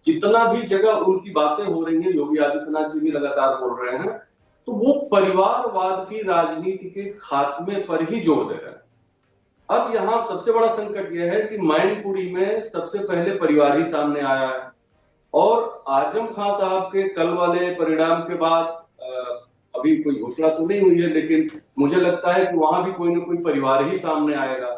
जितना भी जगह उनकी बातें हो रही हैं, योगी आदित्यनाथ जी भी लगातार बोल रहे हैं, तो वो परिवारवाद की राजनीति के खात्मे पर ही जोर दे रहे हैं। अब यहाँ सबसे बड़ा संकट यह है कि मैनपुरी में सबसे पहले परिवार ही सामने आया है और आजम खान साहब के कल वाले परिणाम के बाद अभी कोई घोषणा तो नहीं हुई है, लेकिन मुझे लगता है कि वहां भी कोई ना कोई परिवार ही सामने आएगा,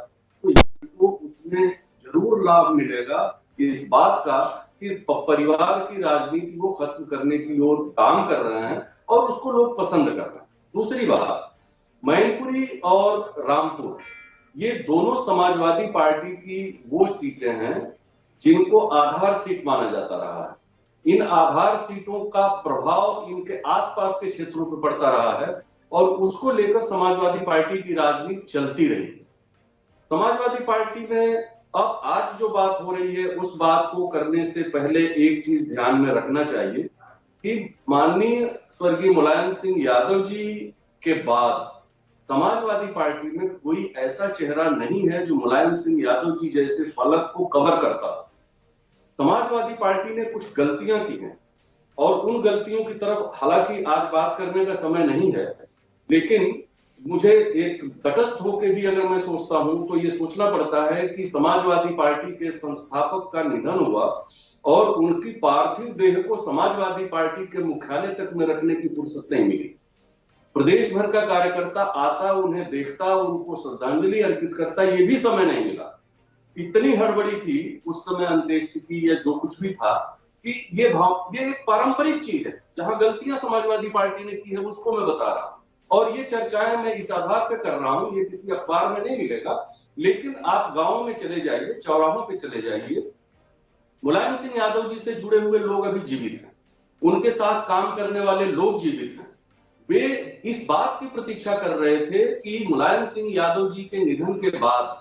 तो उसमें जरूर लाभ मिलेगा इस बात का कि परिवार की राजनीति को खत्म करने की ओर काम कर रहे हैं और उसको लोग पसंद कर रहे हैं। दूसरी बात, मैनपुरी और रामपुर ये दोनों समाजवादी पार्टी की वो सीटें हैं जिनको आधार सीट माना जाता रहा है। इन आधार सीटों का प्रभाव इनके आसपास के क्षेत्रों पर पड़ता रहा है और उसको लेकर समाजवादी पार्टी की राजनीति चलती रही। समाजवादी पार्टी में अब आज जो बात हो रही है, उस बात को करने से पहले एक चीज ध्यान में रखना चाहिए कि माननीय स्वर्गीय मुलायम सिंह यादव जी के बाद समाजवादी पार्टी में कोई ऐसा चेहरा नहीं है जो मुलायम सिंह यादव जी जैसे फलक को कवर करता। समाजवादी पार्टी ने कुछ गलतियां की हैं और उन गलतियों की तरफ हालांकि आज बात करने का समय नहीं है, लेकिन मुझे एक तटस्थ होकर भी अगर मैं सोचता हूं तो ये सोचना पड़ता है कि समाजवादी पार्टी के संस्थापक का निधन हुआ और उनकी पार्थिव देह को समाजवादी पार्टी के मुख्यालय तक में रखने की फुर्सत नहीं मिली। प्रदेश भर का कार्यकर्ता आता, उन्हें देखता, उनको श्रद्धांजलि अर्पित करता, ये भी समय नहीं मिला। इतनी हड़बड़ी थी उस समय अंत्येष्टि की या जो कुछ भी था कि ये एक पारंपरिक चीज है। जहां गलतियां समाजवादी पार्टी ने की है उसको मैं बता रहा हूं और ये चर्चाएं मैं इस आधार पे कर रहा हूं, ये किसी अखबार में नहीं मिलेगा, लेकिन आप गांव में चले जाइए, चौराहों पे चले जाइए, मुलायम सिंह यादव जी से जुड़े हुए लोग अभी जीवित हैं, उनके साथ काम करने वाले लोग जीवित हैं। वे इस बात की प्रतीक्षा कर रहे थे कि मुलायम सिंह यादव जी के निधन के बाद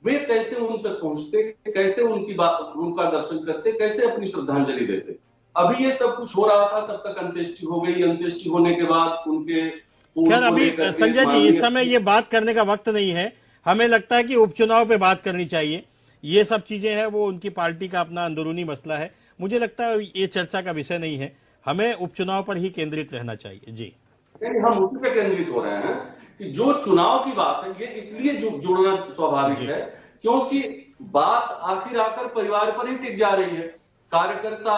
वे कैसे उन तक पहुंचते, कैसे उनका दर्शन करते, कैसे अपनी श्रद्धांजलि देते। अभी ये सब कुछ हो रहा था, तब तक अंत्येष्टि हो गई। अंत्येष्टि होने के बाद उनके खैर अभी संजय जी इस समय ये बात करने का वक्त नहीं है, हमें लगता है कि उपचुनाव पे बात करनी चाहिए। ये सब चीजें हैं वो उनकी पार्टी का अपना अंदरूनी मसला है, मुझे लगता है ये चर्चा का विषय नहीं है, हमें उपचुनाव पर ही केंद्रित रहना चाहिए। जी हम उसी पे केंद्रित हो रहे हैं कि जो चुनाव की बात है ये इसलिए जुड़ना स्वाभाविक है क्योंकि बात आखिर आकर परिवार पर ही टिक जा रही है। कार्यकर्ता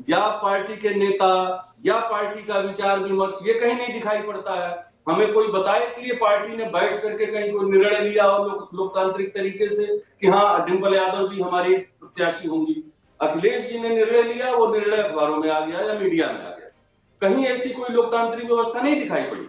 या पार्टी के नेता या पार्टी का विचार विमर्श ये कहीं नहीं दिखाई पड़ता है। हमें कोई बताए कि ये पार्टी ने बैठ करके कहीं कोई निर्णय लिया और लोकतांत्रिक तरीके से कि हाँ डिंपल यादव जी हमारी प्रत्याशी होंगी। अखिलेश जी ने निर्णय लिया, वो निर्णय अखबारों में आ गया या मीडिया में आ गया, कहीं ऐसी कोई लोकतांत्रिक व्यवस्था नहीं दिखाई पड़ी।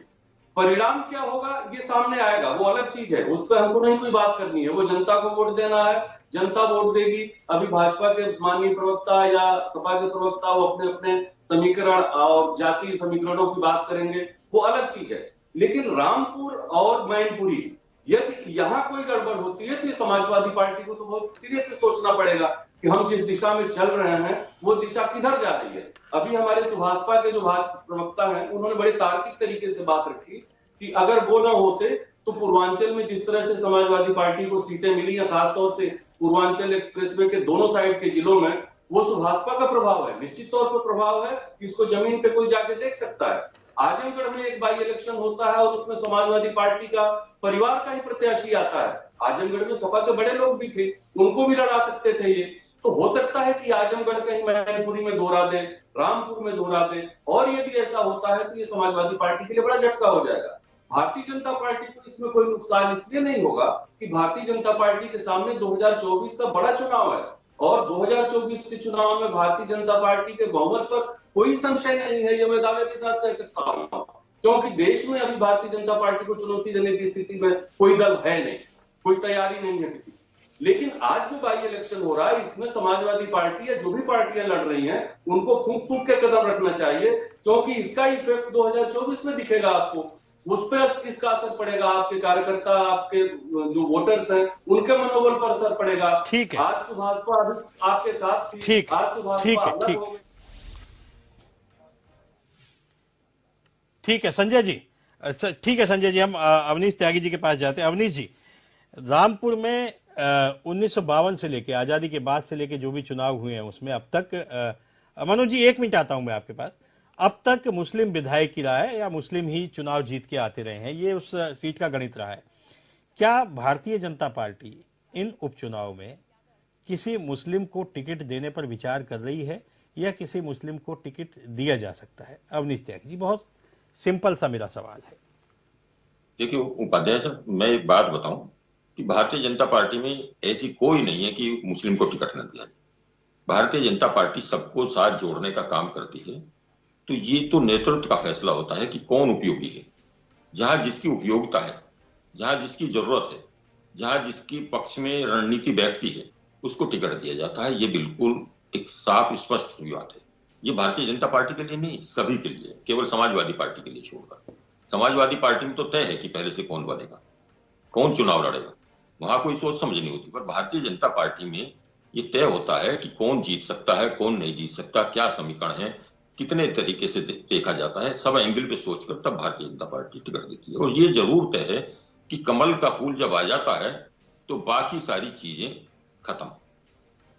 परिणाम क्या होगा ये सामने आएगा, वो अलग चीज है, उस पर हमको नहीं कोई बात करनी है। वो जनता को वोट देना है, जनता वोट देगी। अभी भाजपा के माननीय प्रवक्ता या सपा के प्रवक्ता वो अपने अपने समीकरण और जातीय समीकरणों की बात करेंगे, वो अलग चीज है। लेकिन रामपुर और मैनपुरी यदि यहाँ कोई गड़बड़ होती है तो ये समाजवादी पार्टी को तो बहुत सीरियस से सोचना पड़ेगा कि हम जिस दिशा में चल रहे हैं वो दिशा किधर जा रही है। अभी हमारे सुभाषपा के जो प्रवक्ता हैं उन्होंने बड़े तार्किक तरीके से बात रखी कि अगर वो ना होते तो पूर्वांचल में जिस तरह से समाजवादी पार्टी को सीटें मिली है, खासतौर से पूर्वांचल एक्सप्रेसवे के दोनों साइड के जिलों में, वो सुभाषपा का प्रभाव है, निश्चित तौर पर प्रभाव है। इसको जमीन पे कोई जाके देख सकता है। आजमगढ़ में एक बाई इलेक्शन होता है और उसमें समाजवादी पार्टी का परिवार का ही प्रत्याशी आता है। आजमगढ़ में सपा के बड़े लोग भी थे, उनको भी लड़ा सकते थे ये। तो हो सकता है कि आजमगढ़ कहीं मैनपुरी में दोहरा दे, रामपुर में दोहरा दे, और यदि ऐसा होता है तो ये समाजवादी पार्टी के लिए बड़ा झटका हो जाएगा। भारतीय जनता पार्टी को इसमें कोई नुकसान इसलिए नहीं होगा कि भारतीय जनता पार्टी के सामने 2024 का बड़ा चुनाव है और 2024 के चुनाव में भारतीय जनता पार्टी के बहुमत पर कोई संशय नहीं है, ये मैं दावे के साथ कह सकता हूं, क्योंकि देश में अभी भारतीय जनता पार्टी को चुनौती देने की स्थिति में कोई दल है नहीं, कोई तैयारी नहीं है किसी। लेकिन आज जो बाई इलेक्शन हो रहा है इसमें समाजवादी पार्टी या जो भी पार्टियां लड़ रही हैं उनको फूंक फूंक के कदम रखना चाहिए, क्योंकि इसका इफेक्ट 2024 में दिखेगा आपको। उस पर किसका असर पड़ेगा? आपके कार्यकर्ता, आपके जो वोटर्स हैं, उनके मनोबल पर असर पड़ेगा। ठीक है। आज सुभाषपा आपके साथ थी, ठीक है, आज सुभाषपा ठीक है, अलग ठीक हो गई। ठीक है संजय जी, ठीक है संजय जी, हम अवनीश त्यागी जी के पास जाते हैं। अवनीश जी, रामपुर में 1952 से लेके आजादी के बाद से लेके जो भी चुनाव हुए हैं उसमें अब तक मनोज जी 1 मिनट आता हूं मैं आपके पास, अब तक मुस्लिम विधायक की राय है या मुस्लिम ही चुनाव जीत के आते रहे हैं, ये उस सीट का गणित रहा है। क्या भारतीय जनता पार्टी इन उपचुनाव में किसी मुस्लिम को टिकट देने पर विचार कर रही है या किसी मुस्लिम को टिकट दिया जा सकता है? अवनीश त्यागी जी, बहुत सिंपल सा मेरा सवाल है। देखिए उपाध्याय साहब, मैं एक बात बताऊं कि भारतीय जनता पार्टी में ऐसी कोई नहीं है कि मुस्लिम को टिकट न दिया जाए। भारतीय जनता पार्टी सबको साथ जोड़ने का काम करती है। तो ये तो नेतृत्व का फैसला होता है कि कौन उपयोगी है। जहां जिसकी उपयोगिता है, जहां जिसकी जरूरत है, जहां जिसकी पक्ष में रणनीति बैठती है, उसको टिकट दिया जाता है। ये बिल्कुल एक साफ स्पष्ट बात है। ये भारतीय जनता पार्टी के लिए नहीं, सभी के लिए, केवल समाजवादी पार्टी के लिए छोड़कर। समाजवादी पार्टी में तो तय है कि पहले से कौन बनेगा, कौन चुनाव लड़ेगा, वहां कोई सोच समझ नहीं होती। पर भारतीय जनता पार्टी में ये तय होता है कि कौन जीत सकता है, कौन नहीं जीत सकता, क्या समीकरण है, कितने तरीके से देखा जाता है, सब एंगल पे सोचकर तब भारतीय जनता पार्टी टिकट देती है। और ये जरूर तय है कि कमल का फूल जब आ जाता है तो बाकी सारी चीजें खत्म।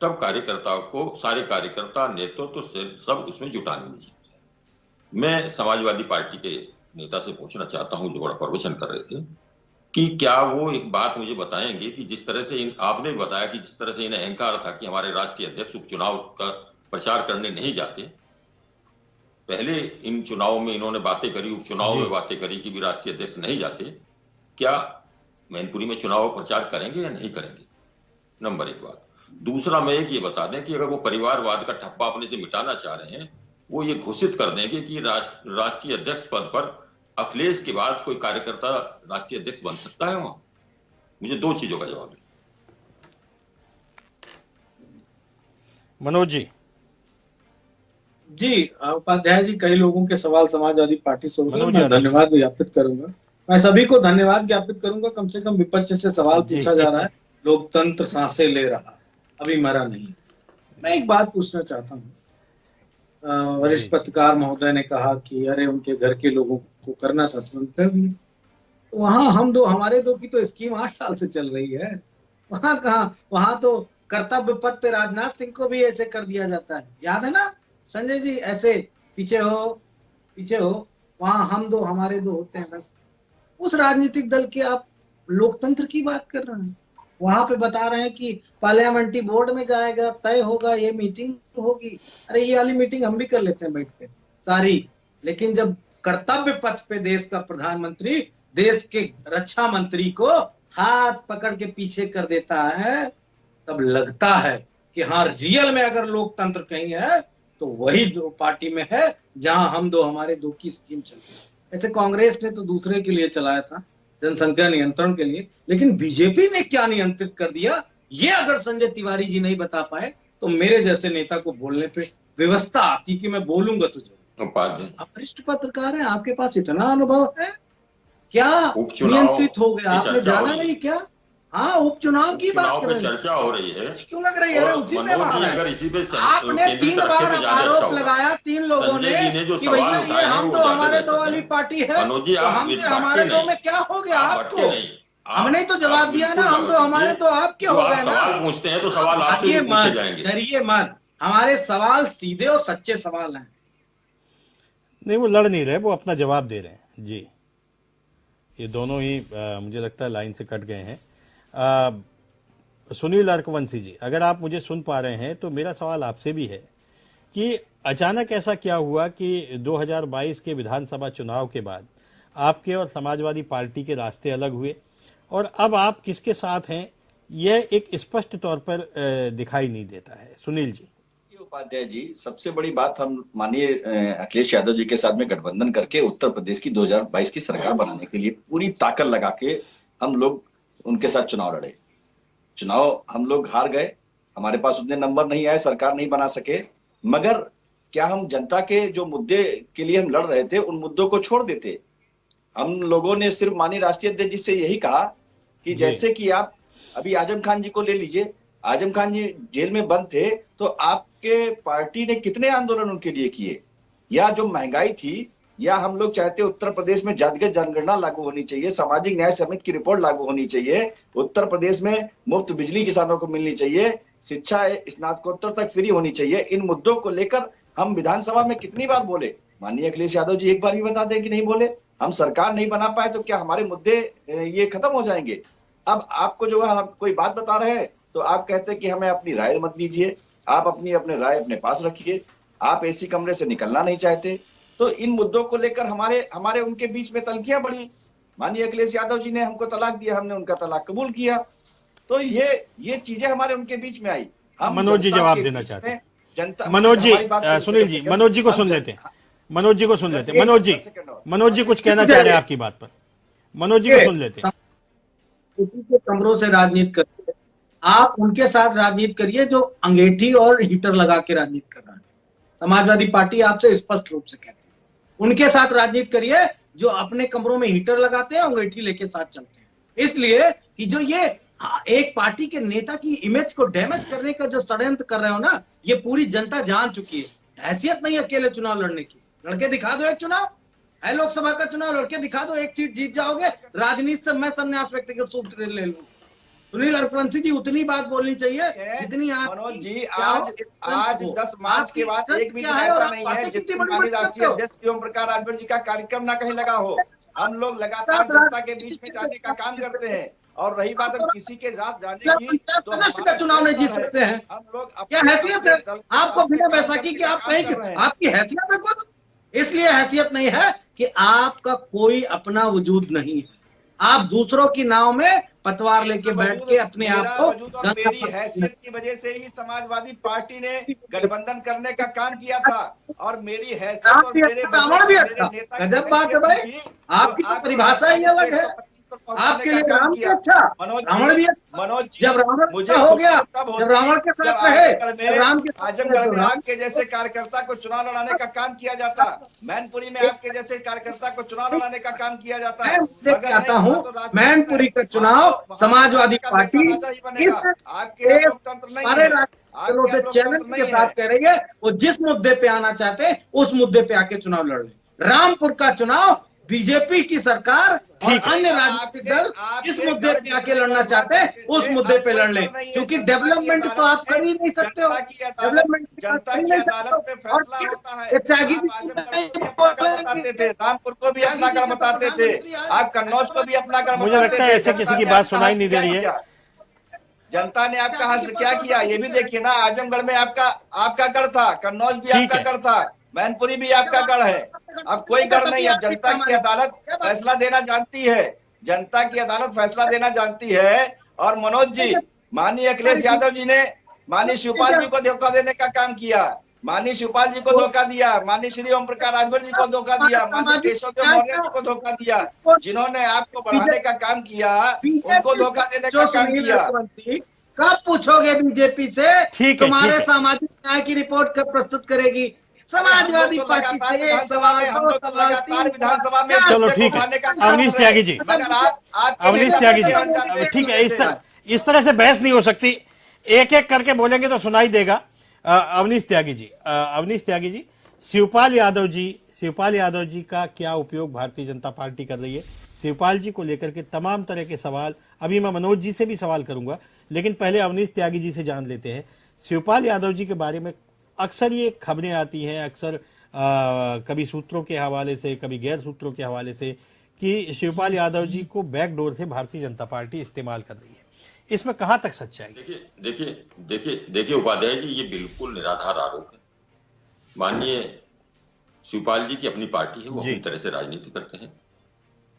तब कार्यकर्ताओं को, सारे कार्यकर्ता, नेतृत्व तो सब उसमें जुटाने में जीतते हैं। मैं समाजवादी पार्टी के नेता से पूछना चाहता हूं जो बड़ा प्रवचन कर रहे थे कि क्या वो एक बात मुझे बताएंगे कि जिस तरह से आपने बताया कि जिस तरह से इन्हें अहंकार था कि हमारे राष्ट्रीय अध्यक्ष उपचुनाव का प्रचार करने नहीं जाते, पहले इन चुनावों में इन्होंने बातें करी, उपचुनाव में बातें करी कि भी राष्ट्रीय अध्यक्ष नहीं जाते, क्या मैनपुरी में चुनाव प्रचार करेंगे या नहीं करेंगे? नंबर 1 बात। दूसरा, मैं एक ये बता दें कि अगर वो परिवारवाद का ठप्पा अपने से मिटाना चाह रहे हैं, वो ये घोषित कर देंगे कि राष्ट्रीय अध्यक्ष पद पर अखिलेश के बाद कोई कार्यकर्ता राष्ट्रीय अध्यक्ष बन सकता है वहां? मुझे 2 चीजों का जवाब दें। मनोज जी, उपाध्याय जी, कई लोगों के सवाल समाजवादी पार्टी से होंगे, मैं धन्यवाद ज्ञापित करूंगा। मैं सभी को धन्यवाद ज्ञापित करूंगा, कम से कम विपक्ष से सवाल पूछा जा रहा है, लोकतंत्र सांसें ले रहा, अभी मरा नहीं। मैं एक बात पूछना चाहता हूँ। वरिष्ठ पत्रकार महोदय ने कहा कि अरे उनके घर के लोगों को करना था तो कर दिए। वहां हम दो हमारे दो की तो स्कीम 8 साल से चल रही है। वहां कहा, वहां तो कर्तव्य पथ पे राजनाथ सिंह को भी ऐसे कर दिया जाता है, याद है ना संजय जी? ऐसे पीछे हो, वहां हम दो हमारे दो होते हैं बस। उस राजनीतिक दल के आप लोकतंत्र की बात कर रहे हैं, वहां पे बता रहे हैं कि पार्लियामेंट्री बोर्ड में जाएगा, तय होगा, ये मीटिंग होगी। अरे ये वाली मीटिंग हम भी कर लेते हैं बैठ के सारी, लेकिन जब कर्तव्य पथ पे देश का प्रधानमंत्री देश के रक्षा मंत्री को हाथ पकड़ के पीछे कर देता है, तब लगता है कि हाँ, रियल में अगर लोकतंत्र कहीं है तो वही दो पार्टी में है जहां हम दो हमारे दो की स्कीम चल रही है। ऐसे कांग्रेस ने तो दूसरे के लिए चलाया था, जनसंख्या नियंत्रण के लिए, लेकिन बीजेपी ने क्या नियंत्रित कर दिया, ये अगर संजय तिवारी जी नहीं बता पाए तो मेरे जैसे नेता को बोलने पे व्यवस्था आती कि मैं बोलूंगा तुझे। आप वरिष्ठ पत्रकार हैं, आपके पास इतना अनुभव है, क्या उपचुनाव नियंत्रित हो गया? की आपने चर्चा हो जाना रही है। नहीं क्या? हाँ, उपचुनाव की बात चुनाव कर पे रहे हैं। चर्चा हो रही है क्यों लग रही है? अरे और उसी पे मनोज बात जी है। अगर इसी पे आपने केंद्रित 3 रखे बार तो ज्यादा आरोप अच्छा होगा। लगाया 3 लोगों संजय ने जी ने जो कि भैया सवाल ये उठाए हैं हम वो तो ज्यादा हमारे दो बेहतर वाली है। पार्टी है, मनोज जी तो आप हम बांटे हमारे दो नहीं, में क्या हो गया आप आपको? बांटे नहीं। हमने तो जवाब दिया ना, हम तो हमारे तो आपके जो हो आप गए ना। सवाल पूछते हैं तो सवाल आप आपसे भी भागिए पूछे मत, जाएंगे। डरिए मत, हमारे सवाल सीधे और सच्चे सवाल हैं। नहीं, वो लड़ नहीं रहे, वो अपना जवाब दे रहे हैं जी। ये दोनों ही मुझे लगता है लाइन से कट गए हैं। सुनील अर्कवंशी जी, अगर आप मुझे सुन पा रहे हैं तो मेरा सवाल आपसे भी है कि अचानक ऐसा क्या हुआ कि 2022 के विधानसभा चुनाव के बाद आपके और समाजवादी पार्टी के रास्ते अलग हुए और अब आप किसके साथ हैं यह एक स्पष्ट तौर पर दिखाई नहीं देता है। सुनील जी। उपाध्याय जी, सबसे बड़ी बात, हम माननीय अखिलेश यादव जी के साथ में गठबंधन करके उत्तर प्रदेश की 2022 की सरकार बनाने के लिए पूरी ताकत लगा के हम लोग उनके साथ चुनाव लड़े। चुनाव हम लोग हार गए, हमारे पास उतने नंबर नहीं आए, सरकार नहीं बना सके, मगर क्या हम जनता के जो मुद्दे के लिए हम लड़ रहे थे उन मुद्दों को छोड़ देते? हम लोगों ने सिर्फ माननीय राष्ट्रीय अध्यक्ष जी से यही कहा कि जैसे कि आप अभी आजम खान जी को ले लीजिए, आजम खान जी जेल में बंद थे तो आपके पार्टी ने कितने आंदोलन उनके लिए किए? या जो महंगाई थी, या हम लोग चाहते उत्तर प्रदेश में जातिगत जनगणना लागू होनी चाहिए, सामाजिक न्याय समिति की रिपोर्ट लागू होनी चाहिए, उत्तर प्रदेश में मुफ्त बिजली किसानों को मिलनी चाहिए, शिक्षा स्नातकोत्तर तक फ्री होनी चाहिए। इन मुद्दों को लेकर हम विधानसभा में कितनी बार बोले? माननीय अखिलेश यादव जी एक बार भी बता दें कि नहीं बोले। हम सरकार नहीं बना पाए तो क्या हमारे मुद्दे ये खत्म हो जाएंगे? अब आपको जो है हम कोई बात बता रहे हैं तो आप कहते हैं कि हमें अपनी राय मत दीजिए, आप अपने राय अपने पास रखिए, आप एसी कमरे से निकलना नहीं चाहते। तो इन मुद्दों को लेकर हमारे उनके बीच में तल्खियां बढ़ी। माननीय अखिलेश यादव जी ने हमको तलाक दिया, हमने उनका तलाक कबूल किया। तो ये चीजें हमारे उनके बीच में आई। हम मनोज जी जवाब देना चाहते हैं। जनता, मनोज जी, सुनील जी, मनोज जी को सुन लेते हैं। मनोज जी को सुन लेते हैं। मनोज जी कुछ कहना चाह रहे हैं आपकी बात पर। मनोज जी को सुन लेते हैं। के कमरों से राजनीति करते, आप उनके साथ राजनीति करिए जो अंगीठी और हीटर लगा के राजनीति कर रहा है। समाजवादी पार्टी आपसे स्पष्ट रूप से कहती है, उनके साथ राजनीति करिए जो अपने कमरों में हीटर लगाते हैं, अंगीठी लेके साथ चलते हैं। इसलिए कि जो ये एक पार्टी के नेता की इमेज को डैमेज करने का जो षड्यंत्र कर रहे हो ना, ये पूरी जनता जान चुकी है। हैसियत नहीं अकेले चुनाव लड़ने की, लड़के दिखा दो एक चुनाव है, लोकसभा का चुनाव लड़के दिखा दो, एक सीट जीत जाओगे, राजनीति से मैं संन्यास व्यक्तिगत सूत्र ले लूं। सुनील अर्कवंशी जी, उतनी बात बोलनी चाहिए जितनी आप। मनोज जी, आज 10 मार्च के बाद एक भी दिन ऐसा नहीं है जितनी माननीय राष्ट्रीय अध्यक्ष ओम प्रकाश राजभर जी का कार्यक्रम ना कहीं लगा हो। हम लोग लगातार जनता के बीच में जाने का काम करते हैं। और रही बात हम किसी के साथ जाने की, तो सदस्य का चुनाव नहीं जीत सकते हैं। हम लोग क्या हैसियत है आपको बिना बैसाखी के? आप नहीं, आपकी हैसियत है कुछ? इसलिए हैसियत नहीं है कि आपका कोई अपना वजूद नहीं है। आप दूसरों की नाव में पतवार लेके बैठ के अपने आप को, मेरी हैसियत की वजह से ही समाजवादी पार्टी ने गठबंधन करने का काम किया था। और मेरी हैसियत और मेरे रावण भी अच्छा, गजब बात है भाई, आपकी परिभाषा ही अलग है। आपके लिए राम भी अच्छा, रावण भी अच्छा। मनोज, जब रावण मुझे हो गया, जब रावण के साथ रहे, राम के आजमगढ़ में आपके जैसे कार्यकर्ता को चुनाव लड़ाने का काम किया जाता, मैनपुरी में आपके जैसे कार्यकर्ता को चुनाव लड़ाने का काम किया जाता। मैं कहता हूँ मैनपुरी का चुनाव समाजवादी पार्टी आपके सारे राज्यों से चैलेंज के साथ कह रही है, वो जिस मुद्दे पे आना चाहते हैं उस मुद्दे पे आके चुनाव लड़ ले। रामपुर का चुनाव बीजेपी की सरकार और अन्य राजनीतिक दल इस मुद्दे पे आके लड़ना चाहते हैं, उस मुद्दे पे लड़ लें, क्योंकि डेवलपमेंट तो आप कर ही नहीं सकते हो। डेवलपमेंट जनता की अदालत में फैसला होता है। बताते थे, रामपुर को भी अपना गढ़ बताते थे, आप कन्नौज को भी अपना गढ़। मुझे लगता है ऐसे किसी की बात सुनाई नहीं दे रही है। जनता ने आपका हर्ष क्या किया ये भी देखिए ना। आजमगढ़ में आपका गढ़ था, कन्नौज भी आपका गढ़ था, मैनपुरी भी आपका गढ़ है। अब कोई गढ़ नहीं है। जनता की अदालत फैसला देना जानती है, जनता की अदालत फैसला देना जानती है। और मनोज जी, माननीय अखिलेश यादव जी ने माननीय शिवपाल जी को धोखा देने का काम किया, माननीय शिवपाल जी को धोखा दिया, माननीय श्री ओम प्रकाश राजभर जी को धोखा दिया, माननीय केशव देव मौर्य जी को धोखा दिया। जिन्होंने आपको बढ़ाने का काम किया उनको धोखा देने का काम किया। कब पूछोगे बीजेपी से तुम्हारे सामाजिक न्याय की रिपोर्ट कब प्रस्तुत करेगी? समाजवादी पार्टी से एक सवाल, दो सवाल, तीन विधानसभा में सवाल, चलो ठीक है, अवनीश त्यागी जी, मगर आप अवनीश त्यागी जी, ठीक है, इस तरह से बहस नहीं हो सकती, एक एक करके बोलेंगे तो सुनाई देगा। अवनीश त्यागी जी, शिवपाल यादव जी का क्या उपयोग भारतीय जनता पार्टी कर रही है? शिवपाल जी को लेकर के तमाम तरह के सवाल, अभी मैं मनोज जी से भी सवाल करूंगा, लेकिन पहले अवनीश त्यागी जी से जान लेते हैं। शिवपाल यादव जी के बारे में अक्सर ये खबरें आती हैं, अक्सर कभी सूत्रों के हवाले से, कभी गैर सूत्रों के हवाले से, कि शिवपाल यादव जी को बैकडोर से भारतीय जनता पार्टी इस्तेमाल कर रही है। इसमें कहां तक सच्चाई है? देखिए उपाध्याय जी, ये बिल्कुल निराधार आरोप है। माननीय शिवपाल जी की अपनी पार्टी है, वो अपनी तरह से राजनीति करते हैं।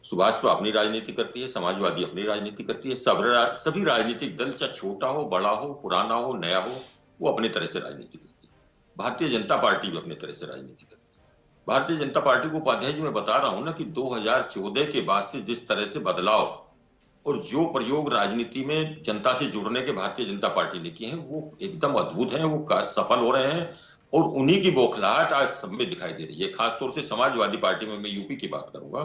सुभाष तो अपनी राजनीति करती है, समाजवादी अपनी राजनीति करती है, सभी राजनीतिक दल, चाहे छोटा हो, बड़ा हो, पुराना हो, नया हो, वो अपनी तरह से राजनीति करती है। भारतीय जनता पार्टी भी अपनी तरह से राजनीति करती है। भारतीय जनता पार्टी को उपाध्याय जी मैं बता रहा हूं ना कि 2014 के बाद से जिस तरह से बदलाव और जो प्रयोग राजनीति में जनता से जुड़ने के भारतीय जनता पार्टी ने किए हैं, वो एकदम अद्भुत हैं, वो सफल हो रहे हैं, और उन्हीं की बौखलाहट आज सब में दिखाई दे रही है। खासतौर से समाजवादी पार्टी में मैं यूपी की बात करूंगा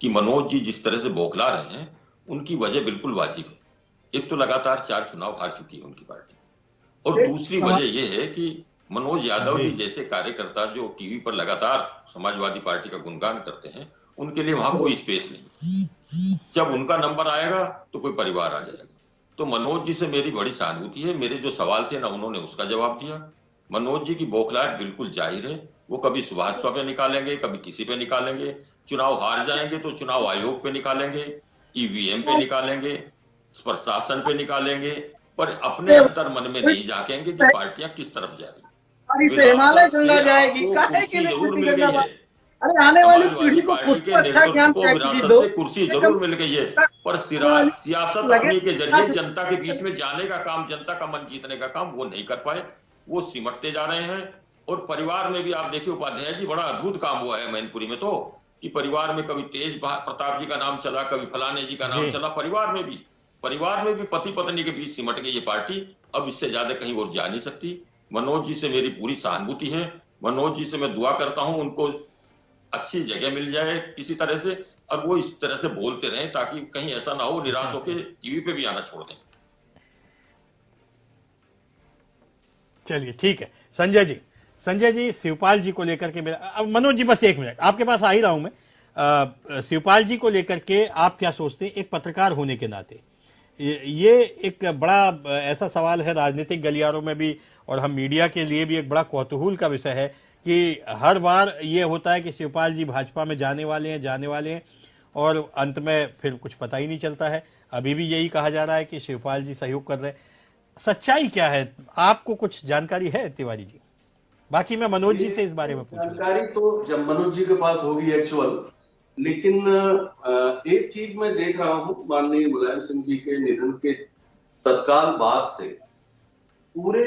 कि मनोज जी जिस तरह से बौखला रहे हैं, उनकी वजह बिल्कुल वाजिब है। एक तो लगातार 4 चुनाव हार चुकी है उनकी पार्टी, और दूसरी वजह यह है कि मनोज यादव जी जैसे कार्यकर्ता जो टीवी पर लगातार समाजवादी पार्टी का गुणगान करते हैं, उनके लिए वहां कोई स्पेस नहीं। जब उनका नंबर आएगा तो कोई परिवार आ जाएगा। तो मनोज जी से मेरी बड़ी सहानुभूति है। मेरे जो सवाल थे ना, उन्होंने उसका जवाब दिया। मनोज जी की बौखलाहट बिल्कुल जाहिर है, वो कभी सुभाषपा पे निकालेंगे, कभी किसी पे निकालेंगे। चुनाव हार जाएंगे तो चुनाव आयोग पे निकालेंगे, ईवीएम पे निकालेंगे, प्रशासन पे निकालेंगे, पर अपने अंतर मन में नहीं झांकेंगे कि पार्टियां किस तरफ जा रही। हिमालय गंगा जाएगी, काहे के लिए जरूर मिल गई है, अरे आने वाली पीढ़ी को कुछ अच्छा ज्ञान विरासत से कुर्सी जरूर मिल गई है, पर सियासत अपनी के जरिए जनता के बीच में जाने का काम, जनता का मन जीतने का काम वो नहीं कर पाए, वो सिमटते जा रहे हैं। और परिवार में भी आप देखिए उपाध्याय जी, बड़ा अद्भुत काम हुआ है मैनपुरी में, तो कि परिवार में कभी तेज प्रताप जी का नाम चला, कभी फलाने जी का नाम चला। परिवार में भी पति पत्नी के बीच सिमट गई ये पार्टी। अब इससे ज्यादा कहीं और जा नहीं सकती। मनोज जी से मेरी पूरी सहानुभूति है। मनोज जी से मैं दुआ करता हूं उनको अच्छी जगह मिल जाए किसी तरह से, और वो इस तरह से बोलते रहे ताकि कहीं ऐसा ना हो निराश होकर टीवी पे भी आना छोड़ दें। चलिए ठीक है। संजय जी शिवपाल जी को लेकर के अब मनोज जी बस 1 मिनट, आपके पास आ ही रहा हूं मैं। शिवपाल जी को लेकर के आप क्या सोचते हैं एक पत्रकार होने के नाते? ये एक बड़ा ऐसा सवाल है राजनीतिक गलियारों में भी, और हम मीडिया के लिए भी एक बड़ा कौतूहल का विषय है कि हर बार ये होता है कि शिवपाल जी भाजपा में जाने वाले हैं, और अंत में फिर कुछ पता ही नहीं चलता है। अभी भी यही कहा जा रहा है कि शिवपाल जी सहयोग कर रहे हैं। सच्चाई क्या है? आपको कुछ जानकारी है तिवारी जी? बाकी मैं मनोज जी से इस बारे में पूछूंगा। जानकारी तो जब मनोज जी के पास होगी एक्चुअल, लेकिन एक चीज मैं देख रहा हूं, माननीय मुलायम सिंह जी के निधन के तत्काल बाद से पूरे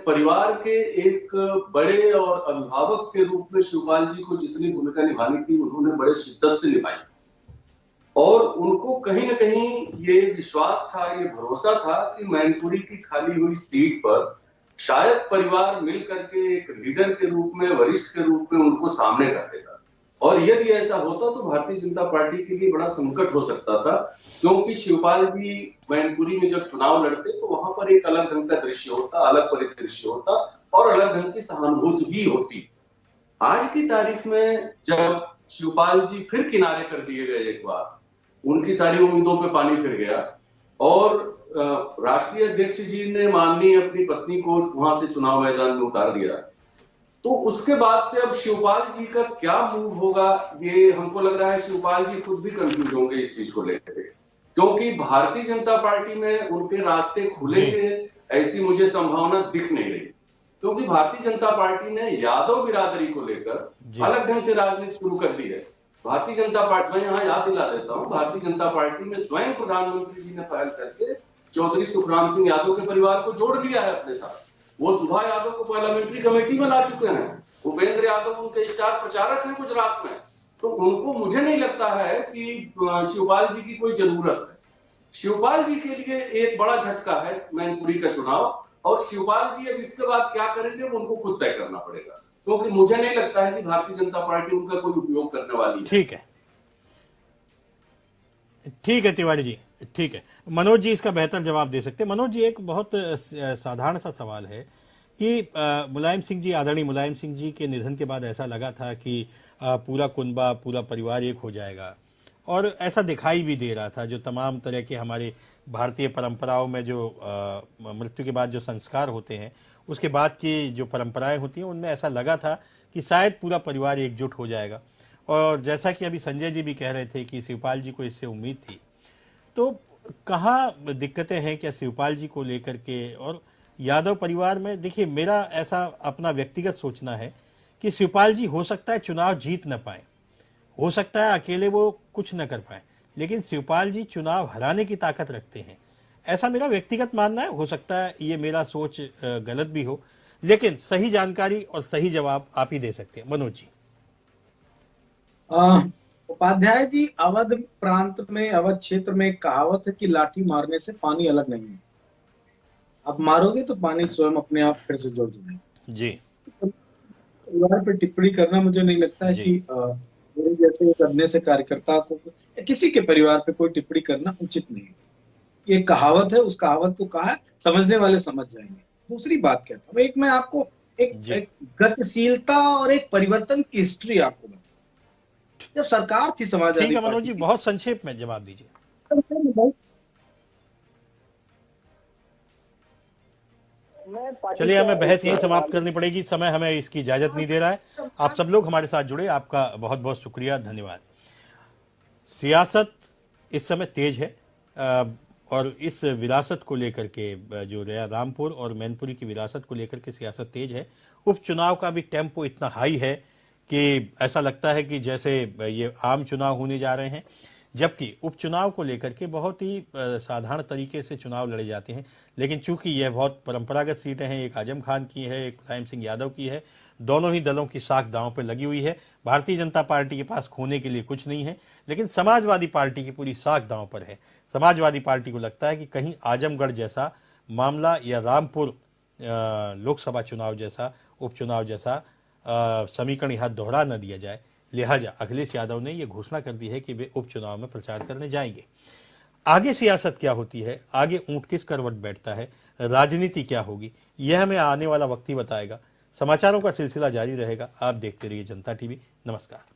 परिवार के एक बड़े और अभिभावक के रूप में शिवपाल जी को जितनी भूमिका निभानी थी उन्होंने बड़े शिद्दत से निभाई, और उनको कहीं ना कहीं ये विश्वास था, ये भरोसा था कि मैनपुरी की खाली हुई सीट पर शायद परिवार मिल करके एक लीडर के रूप में, वरिष्ठ के रूप में उनको सामने कर देगा। और यदि ऐसा होता तो भारतीय जनता पार्टी के लिए बड़ा संकट हो सकता था, क्योंकि शिवपाल जी मैनपुरी में जब चुनाव लड़ते तो वहां पर एक अलग ढंग का दृश्य होता, अलग परिदृश्य होता, और अलग ढंग की सहानुभूति भी होती। आज की तारीख में जब शिवपाल जी फिर किनारे कर दिए गए, एक बार उनकी सारी उम्मीदों पे पानी फिर गया, और राष्ट्रीय अध्यक्ष जी ने माननीय अपनी पत्नी को वहां से चुनाव मैदान में उतार दिया, तो उसके बाद से अब शिवपाल जी का क्या मूव होगा, ये हमको लग रहा है शिवपाल जी खुद भी कंफ्यूज होंगे इस चीज को लेकर, क्योंकि भारतीय जनता पार्टी में उनके रास्ते खुलेंगे ऐसी मुझे संभावना दिख नहीं रही, क्योंकि भारतीय जनता पार्टी ने यादव बिरादरी को लेकर अलग ढंग से राजनीति शुरू कर दी है। भारतीय जनता पार्टी, मैं यहाँ याद दिला देता हूँ, भारतीय जनता पार्टी में स्वयं प्रधानमंत्री जी ने पहल करके चौधरी सुखराम सिंह यादव के परिवार को जोड़ लिया है अपने साथ। वो सुभा यादव को पार्लियामेंट्री कमेटी में ला चुके हैं, भूपेंद्र यादव उनके स्टार प्रचारक हैं गुजरात में। तो उनको मुझे नहीं लगता है कि शिवपाल जी की कोई जरूरत है। शिवपाल जी के लिए एक बड़ा झटका है मैनपुरी का चुनाव, और शिवपाल जी अब इसके बाद क्या करेंगे वो उनको खुद तय करना पड़ेगा। क्योंकि मुझे नहीं लगता है कि भारतीय जनता पार्टी उनका कोई उपयोग करने वाली है। ठीक है तिवारी जी, ठीक है। मनोज जी इसका बेहतर जवाब दे सकते हैं। मनोज जी, एक बहुत साधारण सा सवाल है कि मुलायम सिंह जी, आदरणीय मुलायम सिंह जी के निधन के बाद ऐसा लगा था कि पूरा कुनबा, पूरा परिवार एक हो जाएगा, और ऐसा दिखाई भी दे रहा था। जो तमाम तरह के हमारे भारतीय परंपराओं में जो मृत्यु के बाद जो संस्कार होते हैं, उसके बाद की जो परंपराएं होती हैं, उनमें ऐसा लगा था कि शायद पूरा परिवार एकजुट हो जाएगा। और जैसा कि अभी संजय जी भी कह रहे थे कि शिवपाल जी को इससे उम्मीद थी, तो कहाँ दिक्कतें हैं क्या शिवपाल जी को लेकर के? और यादव परिवार में देखिए, मेरा ऐसा अपना व्यक्तिगत सोचना है कि शिवपाल जी हो सकता है चुनाव जीत न पाए, हो सकता है अकेले वो कुछ न कर पाए, लेकिन शिवपाल जी चुनाव हराने की ताकत रखते हैं, ऐसा मेरा व्यक्तिगत मानना है। हो सकता है ये मेरा सोच गलत भी हो, लेकिन सही जानकारी और सही जवाब आप ही दे सकते हैं। मनोज जी। उपाध्याय जी, अवध प्रांत में, अवध क्षेत्र में एक कहावत है कि लाठी मारने से पानी अलग नहीं होता। आप मारोगे तो पानी स्वयं अपने आप फिर से जुड़ जाएगा जी। परिवार पर टिप्पणी करना मुझे नहीं लगता है कि मेरे जैसे करने से कार्यकर्ता को किसी के परिवार पे कोई टिप्पणी करना उचित नहीं है। ये कहावत है, उस कहावत को कहा है, समझने वाले समझ जाएंगे। दूसरी बात क्या था, एक मैं आपको एक गतिशीलता और एक परिवर्तन की हिस्ट्री आपको बता। जब सरकार थी समाजवादी ठीक है मनोज जी, बहुत संक्षेप में जवाब दीजिए। चलिए, हमें बहस यही समाप्त करनी पड़ेगी, समय हमें इसकी इजाजत नहीं दे रहा है। आप सब लोग हमारे साथ जुड़े, आपका बहुत बहुत शुक्रिया, धन्यवाद। सियासत इस समय तेज है, और इस विरासत को लेकर के, जो रामपुर और मैनपुरी की विरासत को लेकर के सियासत तेज है। उपचुनाव का भी टेम्पो इतना हाई है कि ऐसा लगता है कि जैसे ये आम चुनाव होने जा रहे हैं, जबकि उपचुनाव को लेकर के बहुत ही साधारण तरीके से चुनाव लड़े जाते हैं। लेकिन चूंकि यह बहुत परंपरागत सीटें हैं, एक आजम खान की है, एक मुलायम सिंह यादव की है, दोनों ही दलों की साख दांव पर लगी हुई है। भारतीय जनता पार्टी के पास खोने के लिए कुछ नहीं है, लेकिन समाजवादी पार्टी की पूरी साख दांव पर है। समाजवादी पार्टी को लगता है कि कहीं आजमगढ़ जैसा मामला या रामपुर लोकसभा चुनाव जैसा, उपचुनाव जैसा समीकरण यहाँ दोहरा न दिया जाए। लिहाजा अखिलेश यादव ने यह घोषणा कर दी है कि वे उपचुनाव में प्रचार करने जाएंगे। आगे सियासत क्या होती है, आगे ऊंट किस करवट बैठता है, राजनीति क्या होगी, यह हमें आने वाला वक्त ही बताएगा। समाचारों का सिलसिला जारी रहेगा। आप देखते रहिए जनता टीवी। नमस्कार।